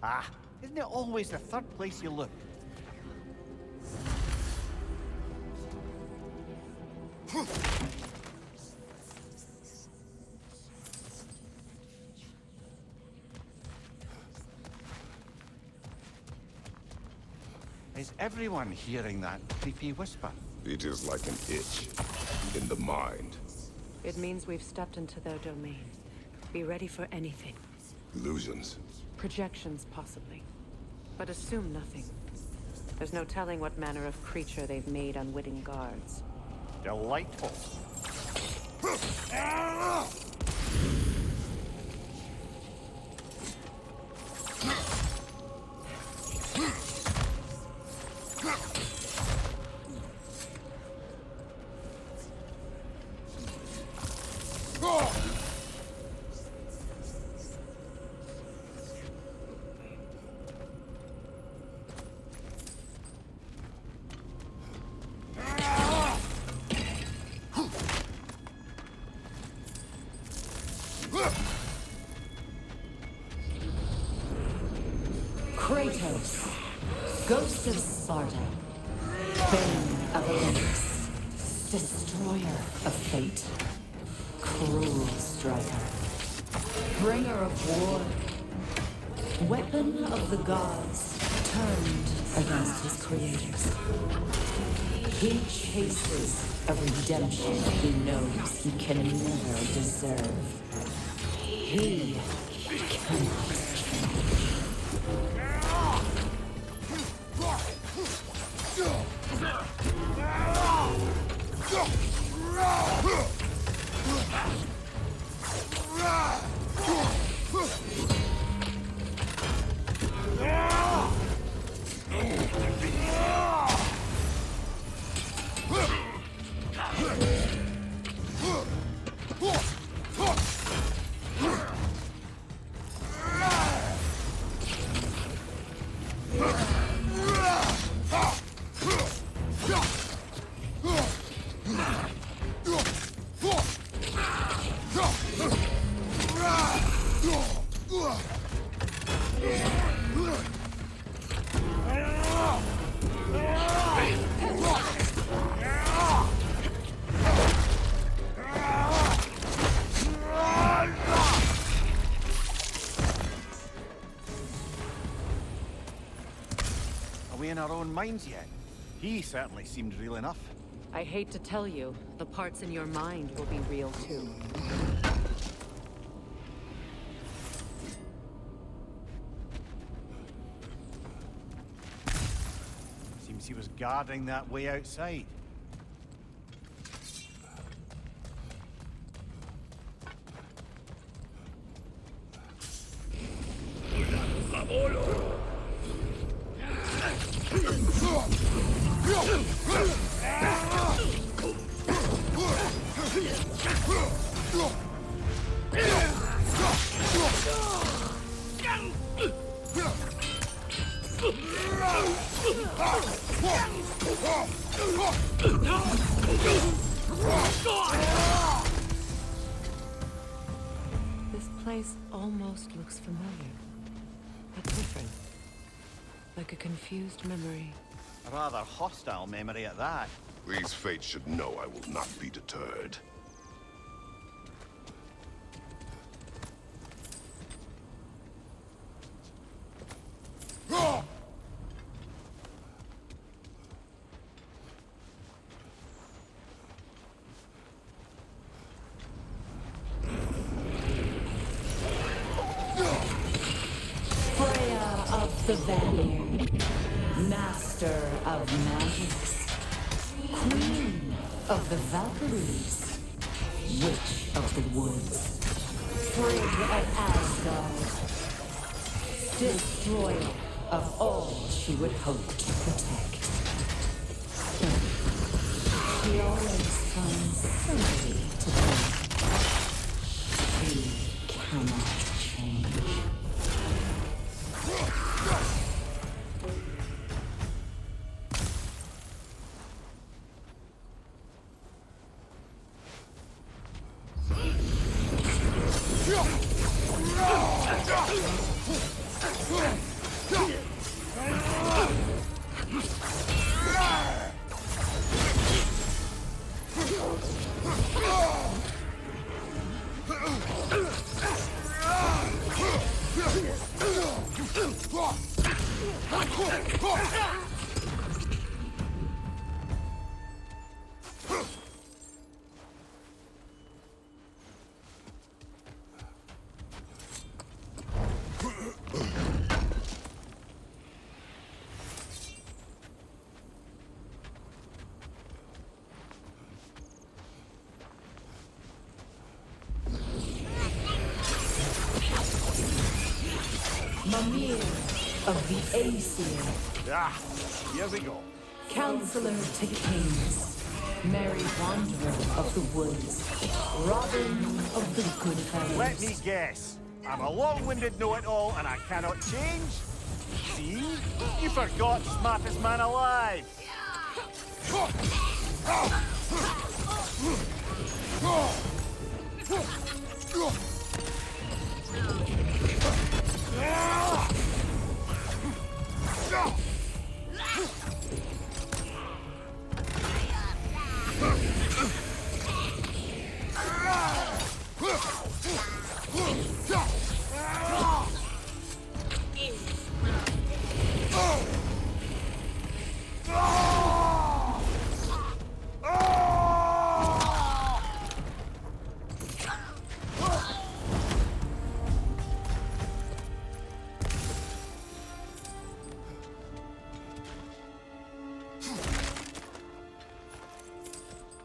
Ah, isn't it always the third place you look? Is everyone hearing that creepy whisper? It is like an itch in the mind. It means we've stepped into their domain. Be ready for anything. Illusions. Projections, possibly. But assume nothing. There's no telling what manner of creature they've made unwitting guards. Delightful. Kratos, Ghost of Sparta, Bane of Olympus, Destroyer of Fate, Cruel Striker, Bringer of War, Weapon of the Gods, turned against his creators. He chases a redemption he knows he can never deserve. He cannot. Are we in our own minds yet? He certainly seemed real enough. I hate to tell you, the parts in your mind will be real too. Seems he was guarding that way outside. This place almost looks familiar, but different. Like a confused memory. A rather hostile memory at that. These fates should know I will not be deterred. Freya of the Vanir, Master Master of magics, Queen of the Valkyries, Witch of the Woods, Frigg of Asgard, Destroyer of all she would hope to protect. She always finds somebody to blame. She cannot change. Nornir of the Aesir. Ah, here we go. Counselor to kings, merry wanderer of the woods, Robin of the good fellows. Let me guess. I'm a long-winded know-it-all and I cannot change? See? You forgot smartest man alive.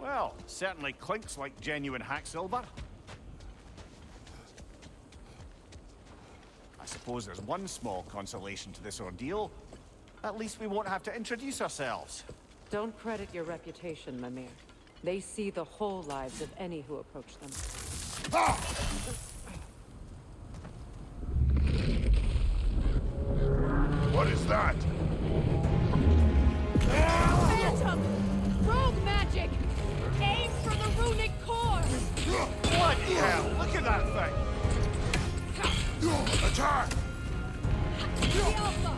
Well, certainly clinks like genuine hack silver. I suppose there's one small consolation to this ordeal. At least we won't have to introduce ourselves. Don't credit your reputation, Mimir. They see the whole lives of any who approach them. What is that? Phantom! Rogue magic! Aim for the runic core! Bloody hell! Look at that thing! Attack! The Alpha!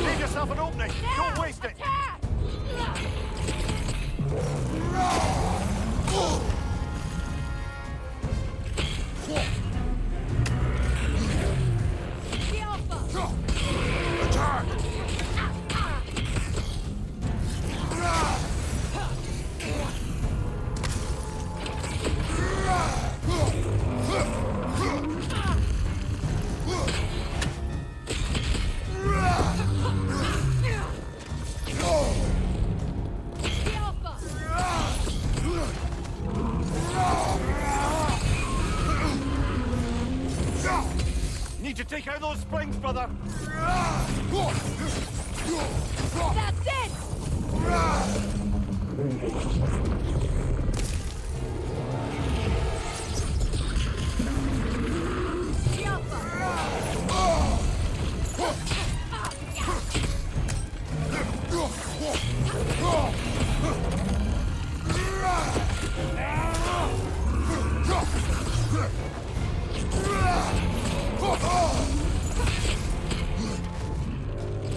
Leave yourself an opening! Don't waste it! Attack! The Alpha! Attack! The Alpha! Need to take out those springs, brother! That's it! The Alpha!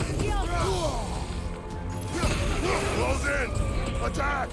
The Alpha! Close in! Attack!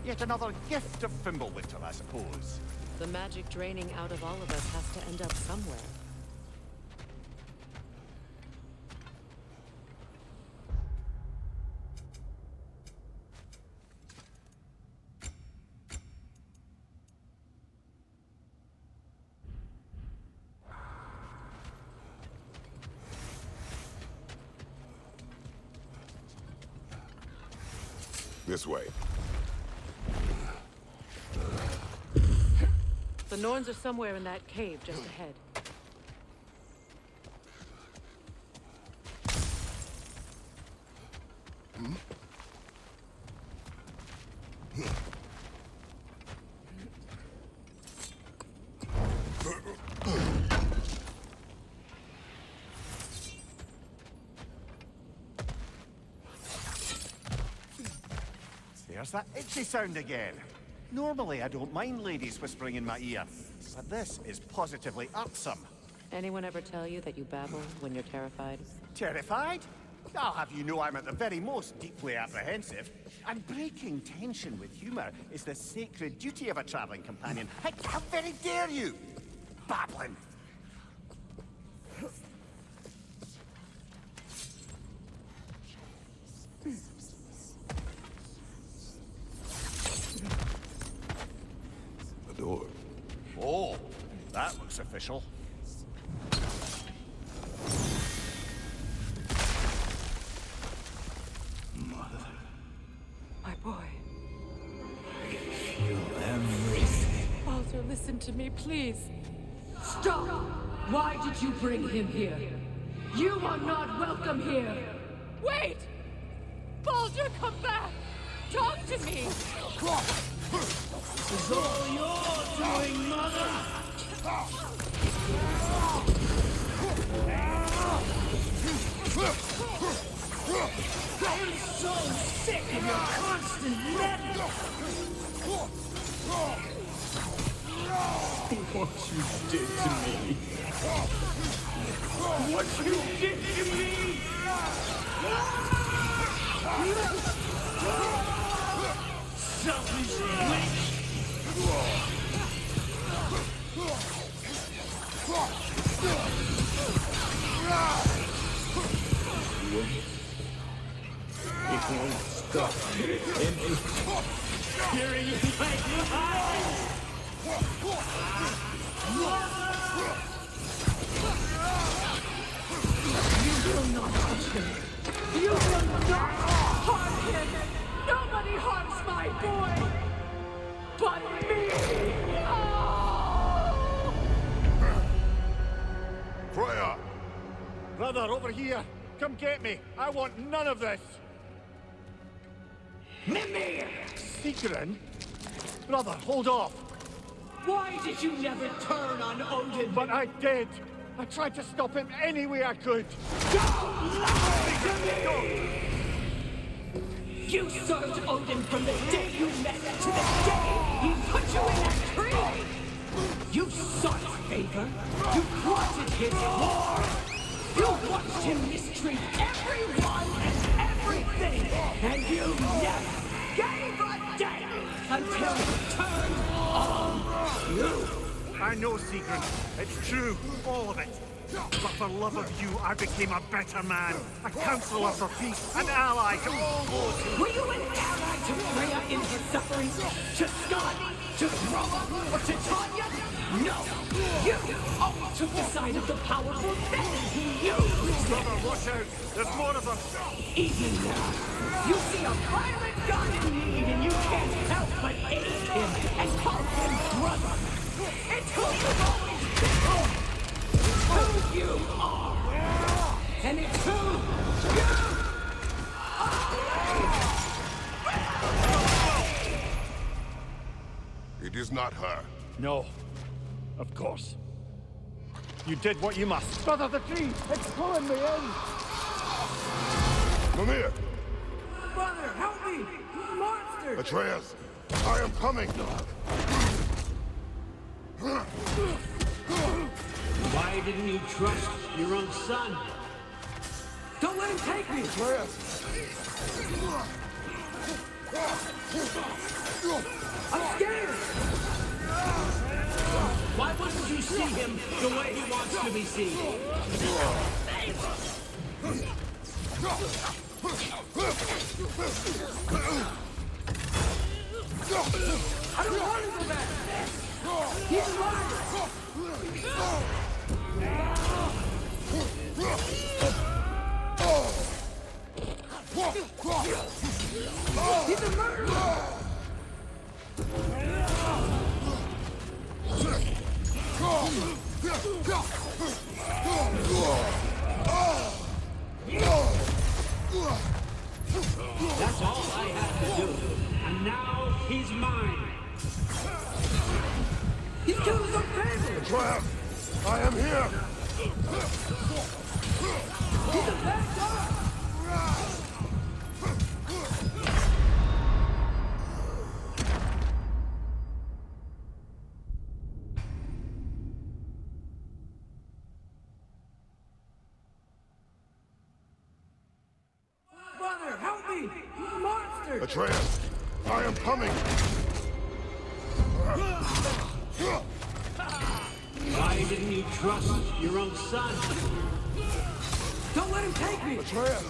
Yet another gift of Fimbulwinter, I suppose. The magic draining out of all of us has to end up somewhere. This way. The Norns are somewhere in that cave just ahead. There's that itchy sound again. Normally, I don't mind ladies whispering in my ear, but this is positively irksome. Anyone ever tell you that you babble when you're terrified? Terrified? I'll have you know I'm at the very most deeply apprehensive. And breaking tension with humor is the sacred duty of a traveling companion. How very dare you! Babbling! The door. Oh, that looks official. Mother. My boy. I can feel everything. Baldur, listen to me, please. Stop! Why did you bring him here? You are not welcome here! Wait! Baldur, come back! Talk to me! This is all you're doing, Mother! I am so sick of your constant madness! What you did to me! What you did to me! Selfish witch! It won't stop any fury in my eyes! You will not touch him! You will not harm him! Nobody harms my boy! But me! Freya! Brother, over here! Come get me! I want none of this! Mimir! Sigrun? Brother, hold off! Why did you never turn on Odin? But I did! I tried to stop him any way I could! Don't lie to me! You served Odin from the day you met to the day he put you in that tree! You sought favor! You wanted his war! You watched him mistreat everyone and everything! And you never gave a damn until he turned on you! I know, Sigrun. It's true, all of it. But for love of you, I became a better man. A counselor for peace, an ally to all those who... Were you an ally to Freya in her suffering? To Scott? To Roma? Or to Tanya? No! You always took the side of the powerful men who used Brother, watch out! There's more of them! Even now, you see a violent god in need and you can't help but aid him and call him brother! It's who you've always been! It's who you are! And it's who you are! It is not her. No. Of course. You did what you must. Brother, the tree! It's pulling me in! Nornir! Brother, help me! Monster! Atreus! I am coming! Why didn't you trust your own son? Don't let him take me! Atreus! I'm scared! Why wouldn't you see him the way he wants to be seen? I don't want to go back! He's alive! He's a murderer! That's all I have to do. And now he's mine. He's killed his own family! Trap! I am here! He's a bad guy! Brother, help me! He's a monster! Atreus! I am coming! Why didn't you trust your own son? Don't let him take me! Atreus!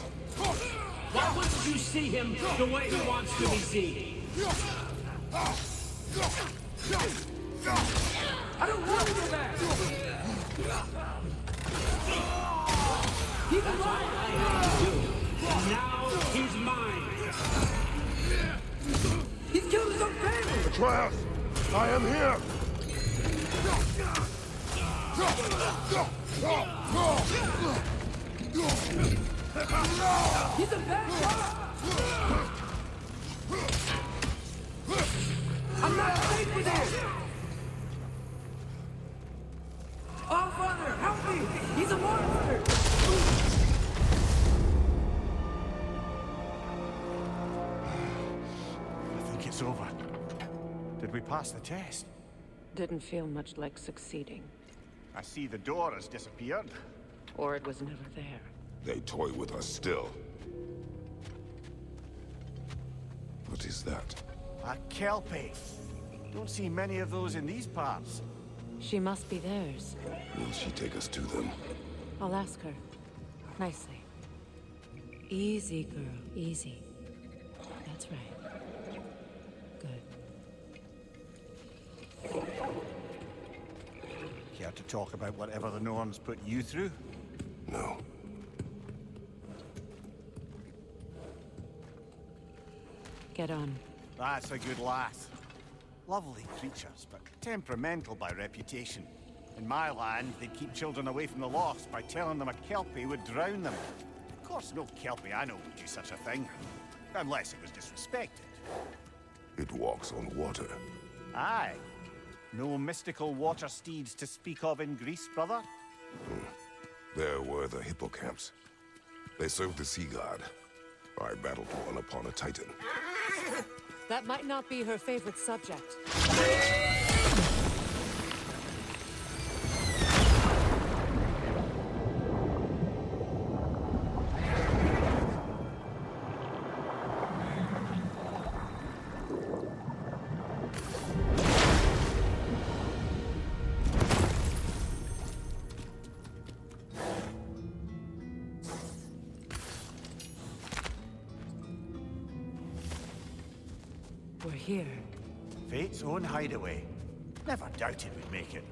Why wouldn't you see him the way he wants to be seen? I don't want to go back! He's That's all I have to do. And now he's mine! He's killed his own family! Atreus! I am here! He's a bad guy! I'm not safe with him! Oh, Father, help me! He's a monster! I think it's over. Did we pass the test? Didn't feel much like succeeding. I see the door has disappeared. Or it was never there. They toy with us still. What is that? A kelpie. Don't see many of those in these parts. She must be theirs. Will she take us to them? I'll ask her. Nicely. Easy, girl. Easy. That's right. Good. Care to talk about whatever the Norns put you through? No. Get on. That's a good lass. Lovely creatures, but temperamental by reputation. In my land, they'd keep children away from the lost by telling them a kelpie would drown them. Of course, no kelpie I know would do such a thing. Unless it was disrespected. It walks on water. Aye. No mystical water steeds to speak of in Greece, brother? There were the hippocamps. They served the sea god. I battled one upon a titan. That might not be her favorite subject. We're here. Fate's own hideaway. Never doubted we'd make it.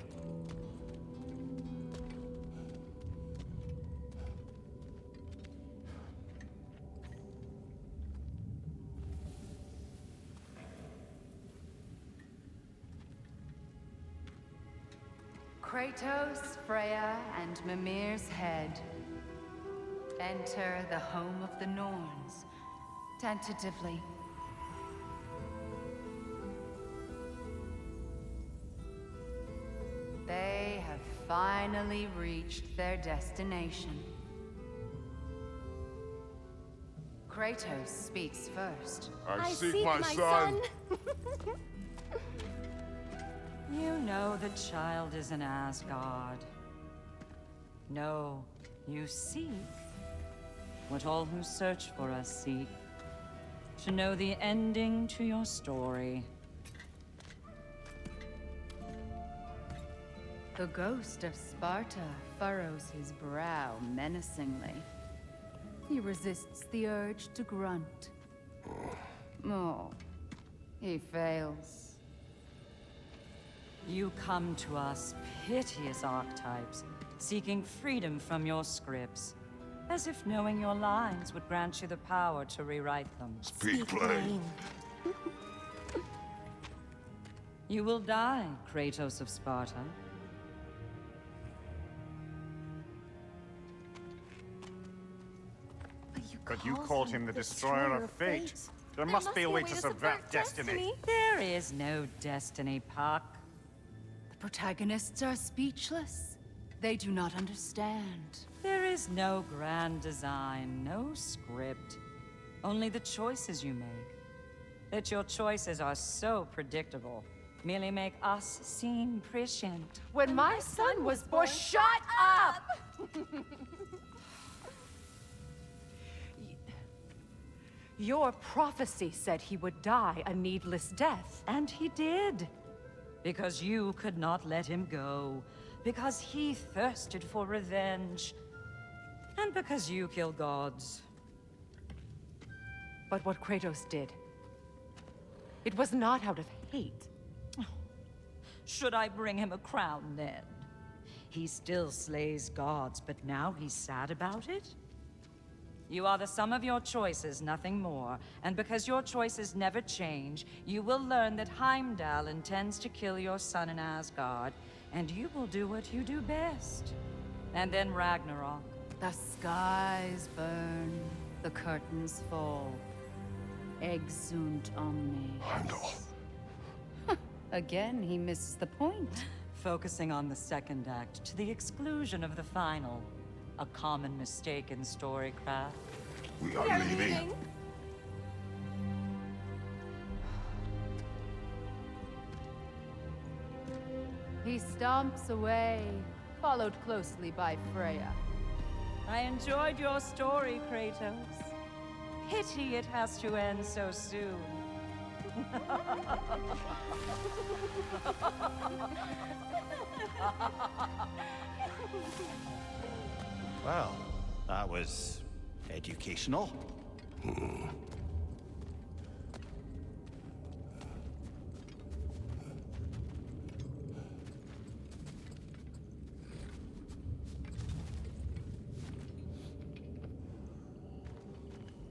Kratos, Freya, and Mimir's head. Enter the home of the Norns. Tentatively. They have finally reached their destination. Kratos speaks first. I seek my son. You know the child is an Asgard. No, you seek what all who search for us seek. to know the ending to your story. The ghost of Sparta furrows his brow menacingly. He resists the urge to grunt. Oh, he fails. You come to us, piteous archetypes, seeking freedom from your scripts, as if knowing your lines would grant you the power to rewrite them. Speak plain. You will die, Kratos of Sparta. But you called him the Destroyer of Fate. There must be a way to subvert destiny. There is no destiny, Puck. The protagonists are speechless. They do not understand. There is no grand design, no script. Only the choices you make. That your choices are so predictable merely make us seem prescient. When my son was born, shut up! Your prophecy said he would die a needless death. And he did. Because you could not let him go. Because he thirsted for revenge. And because you kill gods. But what Kratos did, it was not out of hate. Should I bring him a crown then? He still slays gods, but now he's sad about it? You are the sum of your choices, nothing more. And because your choices never change, you will learn that Heimdall intends to kill your son in Asgard, and you will do what you do best. And then Ragnarok. The skies burn, the curtains fall. Exunt omnes. Heimdall. Again, he misses the point. Focusing on the second act to the exclusion of the final. A common mistake in storycraft. We are leaving. He stomps away, followed closely by Freya. I enjoyed your story, Kratos. Pity it has to end so soon. Well, that was educational.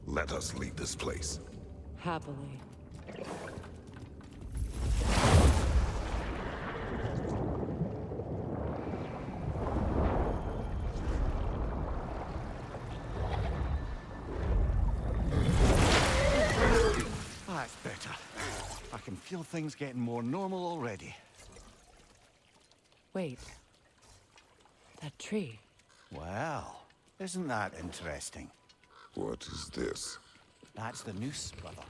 Let us leave this place. Happily. That's better. I can feel things getting more normal already. Wait. That tree. Well, isn't that interesting? What is this? That's the noose, brother.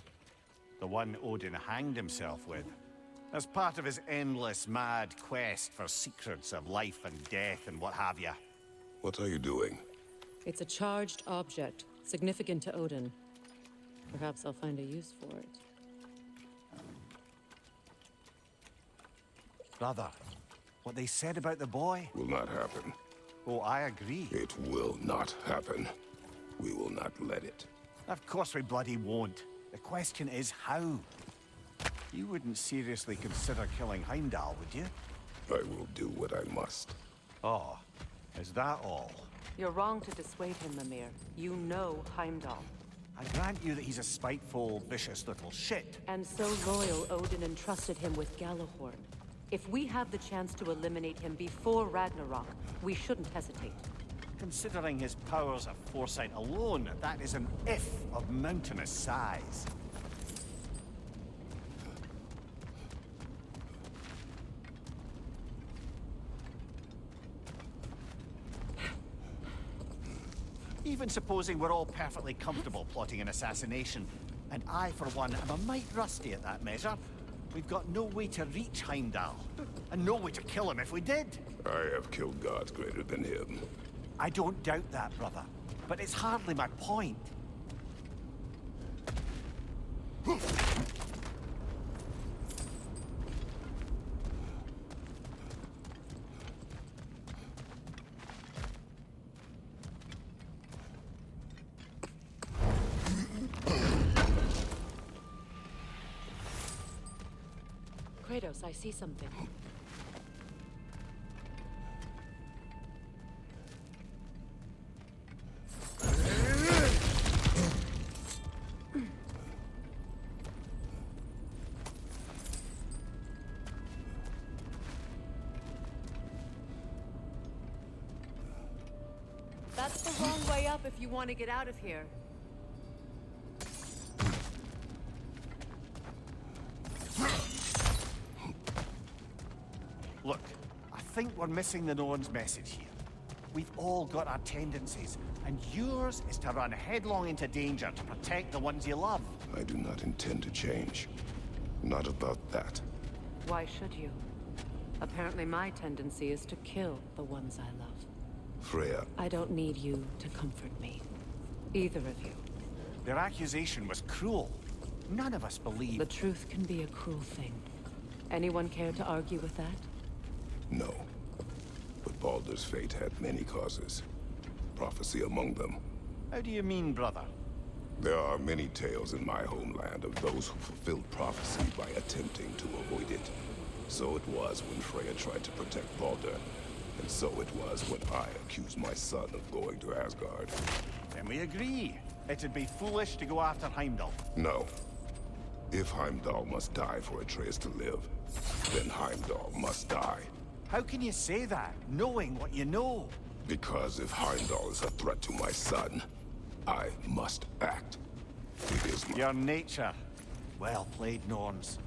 The one Odin hanged himself with. As part of his endless, mad quest for secrets of life and death and what have you. What are you doing? It's a charged object, significant to Odin. Perhaps I'll find a use for it. Brother, what they said about the boy? Will not happen. Oh, I agree. It will not happen. We will not let it. Of course we bloody won't. The question is how. You wouldn't seriously consider killing Heimdall, would you? I will do what I must. Oh, is that all? You're wrong to dissuade him, Mimir. You know Heimdall. I grant you that he's a spiteful, vicious little shit. And so loyal, Odin entrusted him with Galahorn. If we have the chance to eliminate him before Ragnarok, we shouldn't hesitate. Considering his powers of foresight alone, that is an if of mountainous size. Even supposing we're all perfectly comfortable plotting an assassination, and I, for one, am a mite rusty at that measure, we've got no way to reach Heimdall, and no way to kill him if we did. I have killed gods greater than him. I don't doubt that, brother, but it's hardly my point. Kratos, I see something. That's the wrong way up if you want to get out of here. Look, I think we're missing the Norn's message here. We've all got our tendencies, and yours is to run headlong into danger to protect the ones you love. I do not intend to change. Not about that. Why should you? Apparently my tendency is to kill the ones I love. Freya. I don't need you to comfort me. Either of you. Their accusation was cruel. None of us believe... The truth can be a cruel thing. Anyone care to argue with that? No. But Baldur's fate had many causes. Prophecy among them. How do you mean, brother? There are many tales in my homeland of those who fulfilled prophecy by attempting to avoid it. So it was when Freya tried to protect Baldur. And so it was when I accused my son of going to Asgard. Then we agree. It'd be foolish to go after Heimdall. No. If Heimdall must die for Atreus to live, then Heimdall must die. How can you say that, knowing what you know? Because if Heimdall is a threat to my son, I must act. It is my... Your nature. Well played, Norns.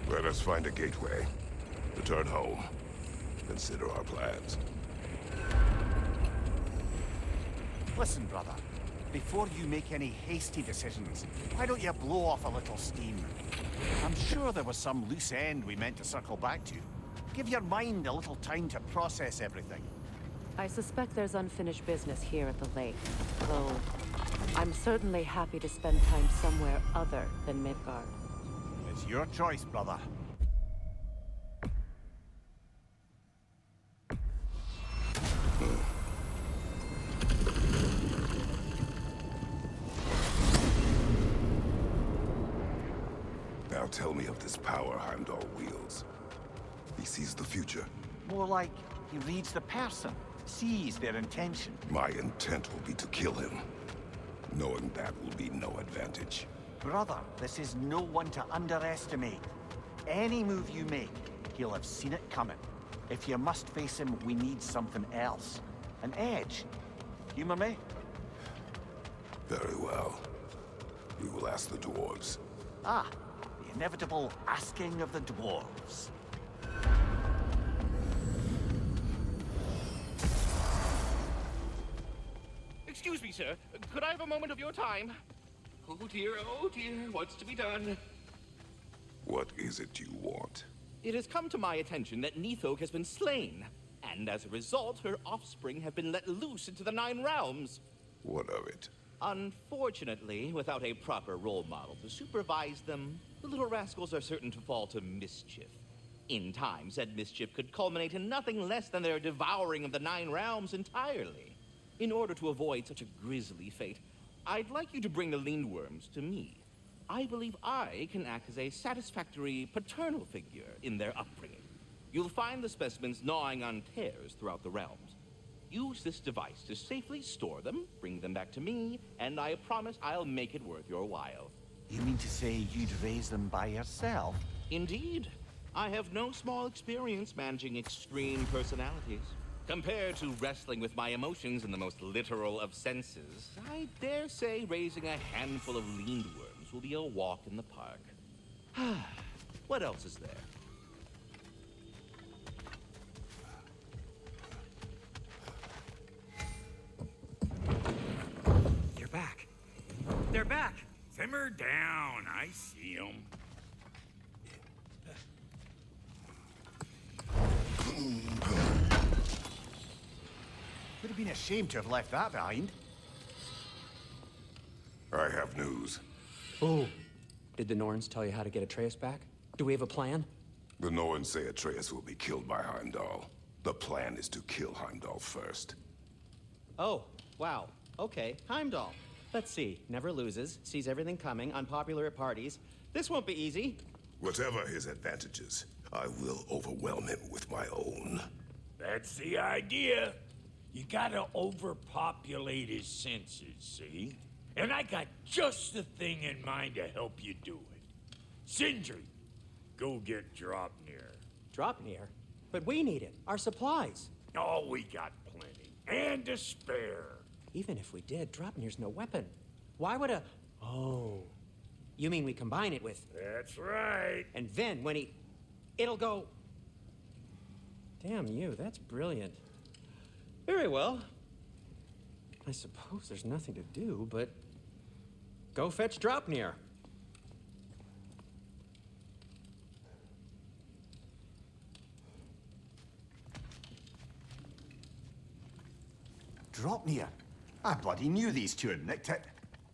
Let us find a gateway. Return home. Consider our plans. Listen, brother. Before you make any hasty decisions, why don't you blow off a little steam? I'm sure there was some loose end we meant to circle back to. Give your mind a little time to process everything. I suspect there's unfinished business here at the lake, though I'm certainly happy to spend time somewhere other than Midgard. It's your choice, brother. Now tell me of this power Heimdall wields. He sees the future. More like he reads the person, sees their intention. My intent will be to kill him. Knowing that will be no advantage. Brother, this is no one to underestimate. Any move you make, he'll have seen it coming. If you must face him, we need something else. An edge. Humor me? Very well. We will ask the dwarves. Ah, the inevitable asking of the dwarves. Excuse me, sir. Could I have a moment of your time? Oh dear, what's to be done? What is it you want? It has come to my attention that Nithog has been slain, and as a result, her offspring have been let loose into the Nine Realms. What of it? Unfortunately, without a proper role model to supervise them, the little rascals are certain to fall to mischief. In time, said mischief could culminate in nothing less than their devouring of the Nine Realms entirely. In order to avoid such a grisly fate, I'd like you to bring the Lindworms to me. I believe I can act as a satisfactory paternal figure in their upbringing. You'll find the specimens gnawing on tears throughout the realms. Use this device to safely store them, bring them back to me, and I promise I'll make it worth your while. You mean to say you'd raise them by yourself? Indeed. I have no small experience managing extreme personalities. Compared to wrestling with my emotions in the most literal of senses, I dare say raising a handful of Lindworms will be a walk in the park. What else is there? They're back. They're back! Simmer down. I see him. Would have been a shame to have left that behind. I have news. Oh. Did the Norns tell you how to get Atreus back? Do we have a plan? The Norns say Atreus will be killed by Heimdall. The plan is to kill Heimdall first. Oh, wow. Okay, Heimdall. Let's see. Never loses, sees everything coming, unpopular at parties. This won't be easy. Whatever his advantages, I will overwhelm him with my own. That's the idea. You gotta overpopulate his senses, see? And I got just the thing in mind to help you do it. Sindri, go get Dropnir. Dropnir? But we need it. Our supplies. Oh, we got plenty. And to spare. Even if we did, Dropnir's no weapon. Why would a... Oh. You mean we combine it with... That's right. And then when he... It'll go... Damn you, that's brilliant. Very well. I suppose there's nothing to do, but... Go fetch Dropnir. Dropnir? I bloody knew these two had nicked it.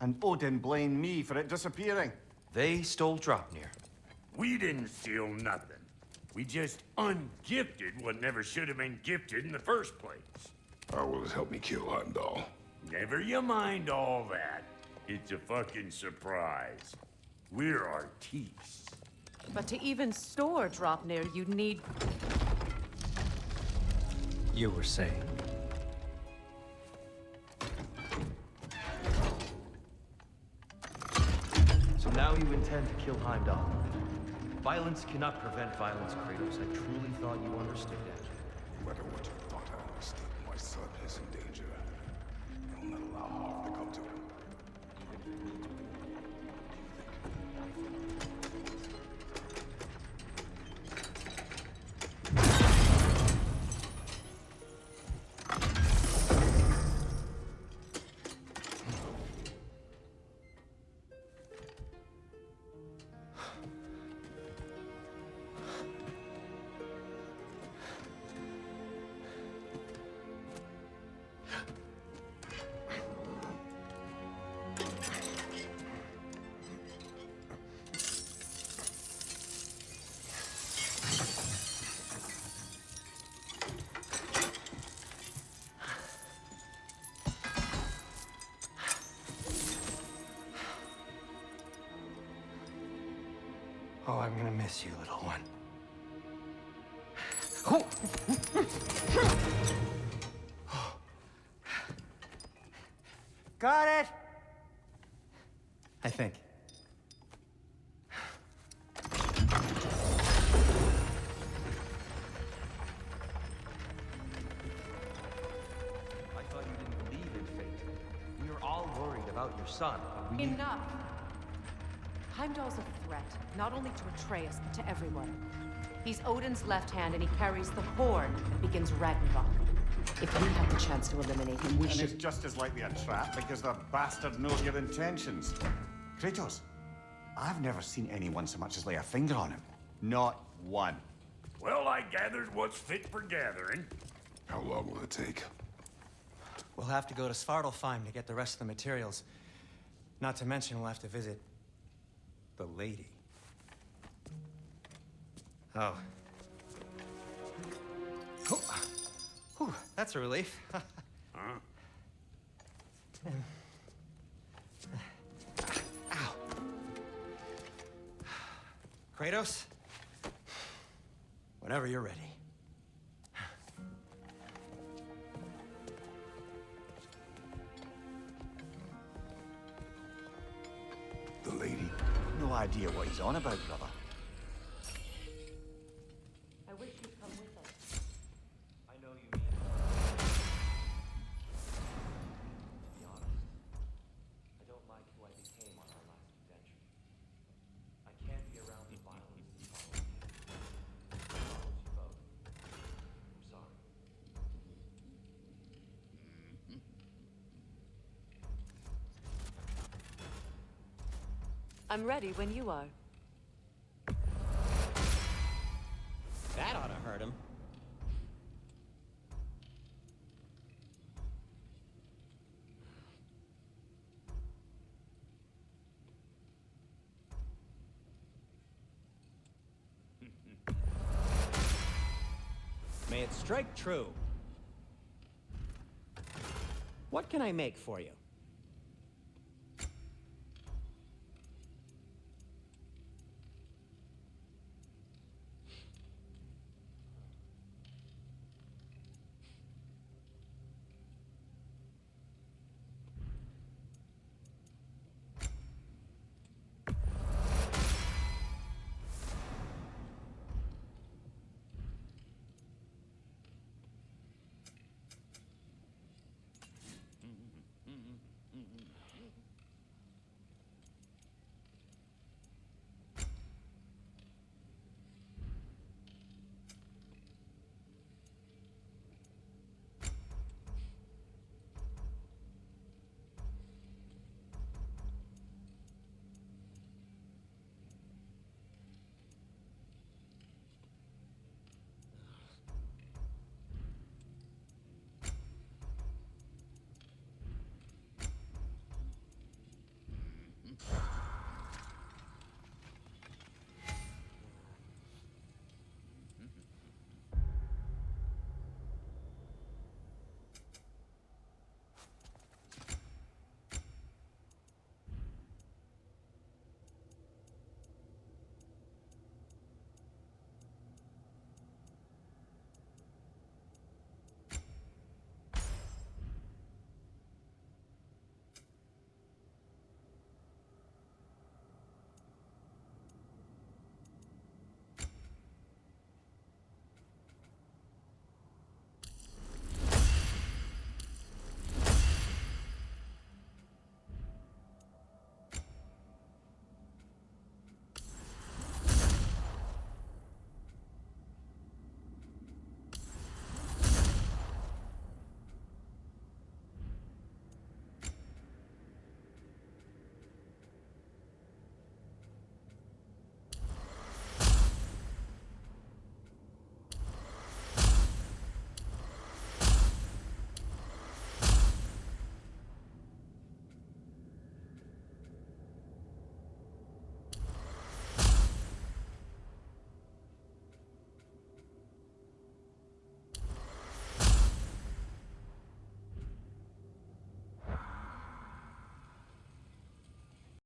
And Odin blamed me for it disappearing. They stole Dropnir. We didn't steal nothing. We just ungifted what never should have been gifted in the first place. How will it help me kill Heimdall? Never you mind all that. It's a fucking surprise. We're artistes. But to even store Dropnir, you'd need... You were saying? So now you intend to kill Heimdall. Violence cannot prevent violence, Kratos. I truly thought you understood that. No matter what you thought I understood, my son is in danger. I will not allow harm to come to him. Oh, I'm gonna miss you, little one. Got it! I think. I thought you didn't believe in fate. We were all worried about your son. But we... Enough! Heimdall's a threat, not only to Atreus, but to everyone. He's Odin's left hand, and he carries the horn that begins Ragnarok. If we have the chance to eliminate him, we and should... it's just as likely a trap because the bastard knows your intentions. Kratos, I've never seen anyone so much as lay a finger on him. Not one. Well, I gathered what's fit for gathering. How long will it take? We'll have to go to Svartalfheim to get the rest of the materials. Not to mention we'll have to visit the lady. Oh. Whew, that's a relief. Huh? Ow. Kratos? Whenever you're ready. The lady? No idea what he's on about, brother. I wish you'd come with us. I know you mean. To be honest, I don't like who I became on our last adventure. I can't be around the violence that follows you. Follows you both. I'm sorry. I'm ready when you are. That ought to hurt him. May it strike true. What can I make for you?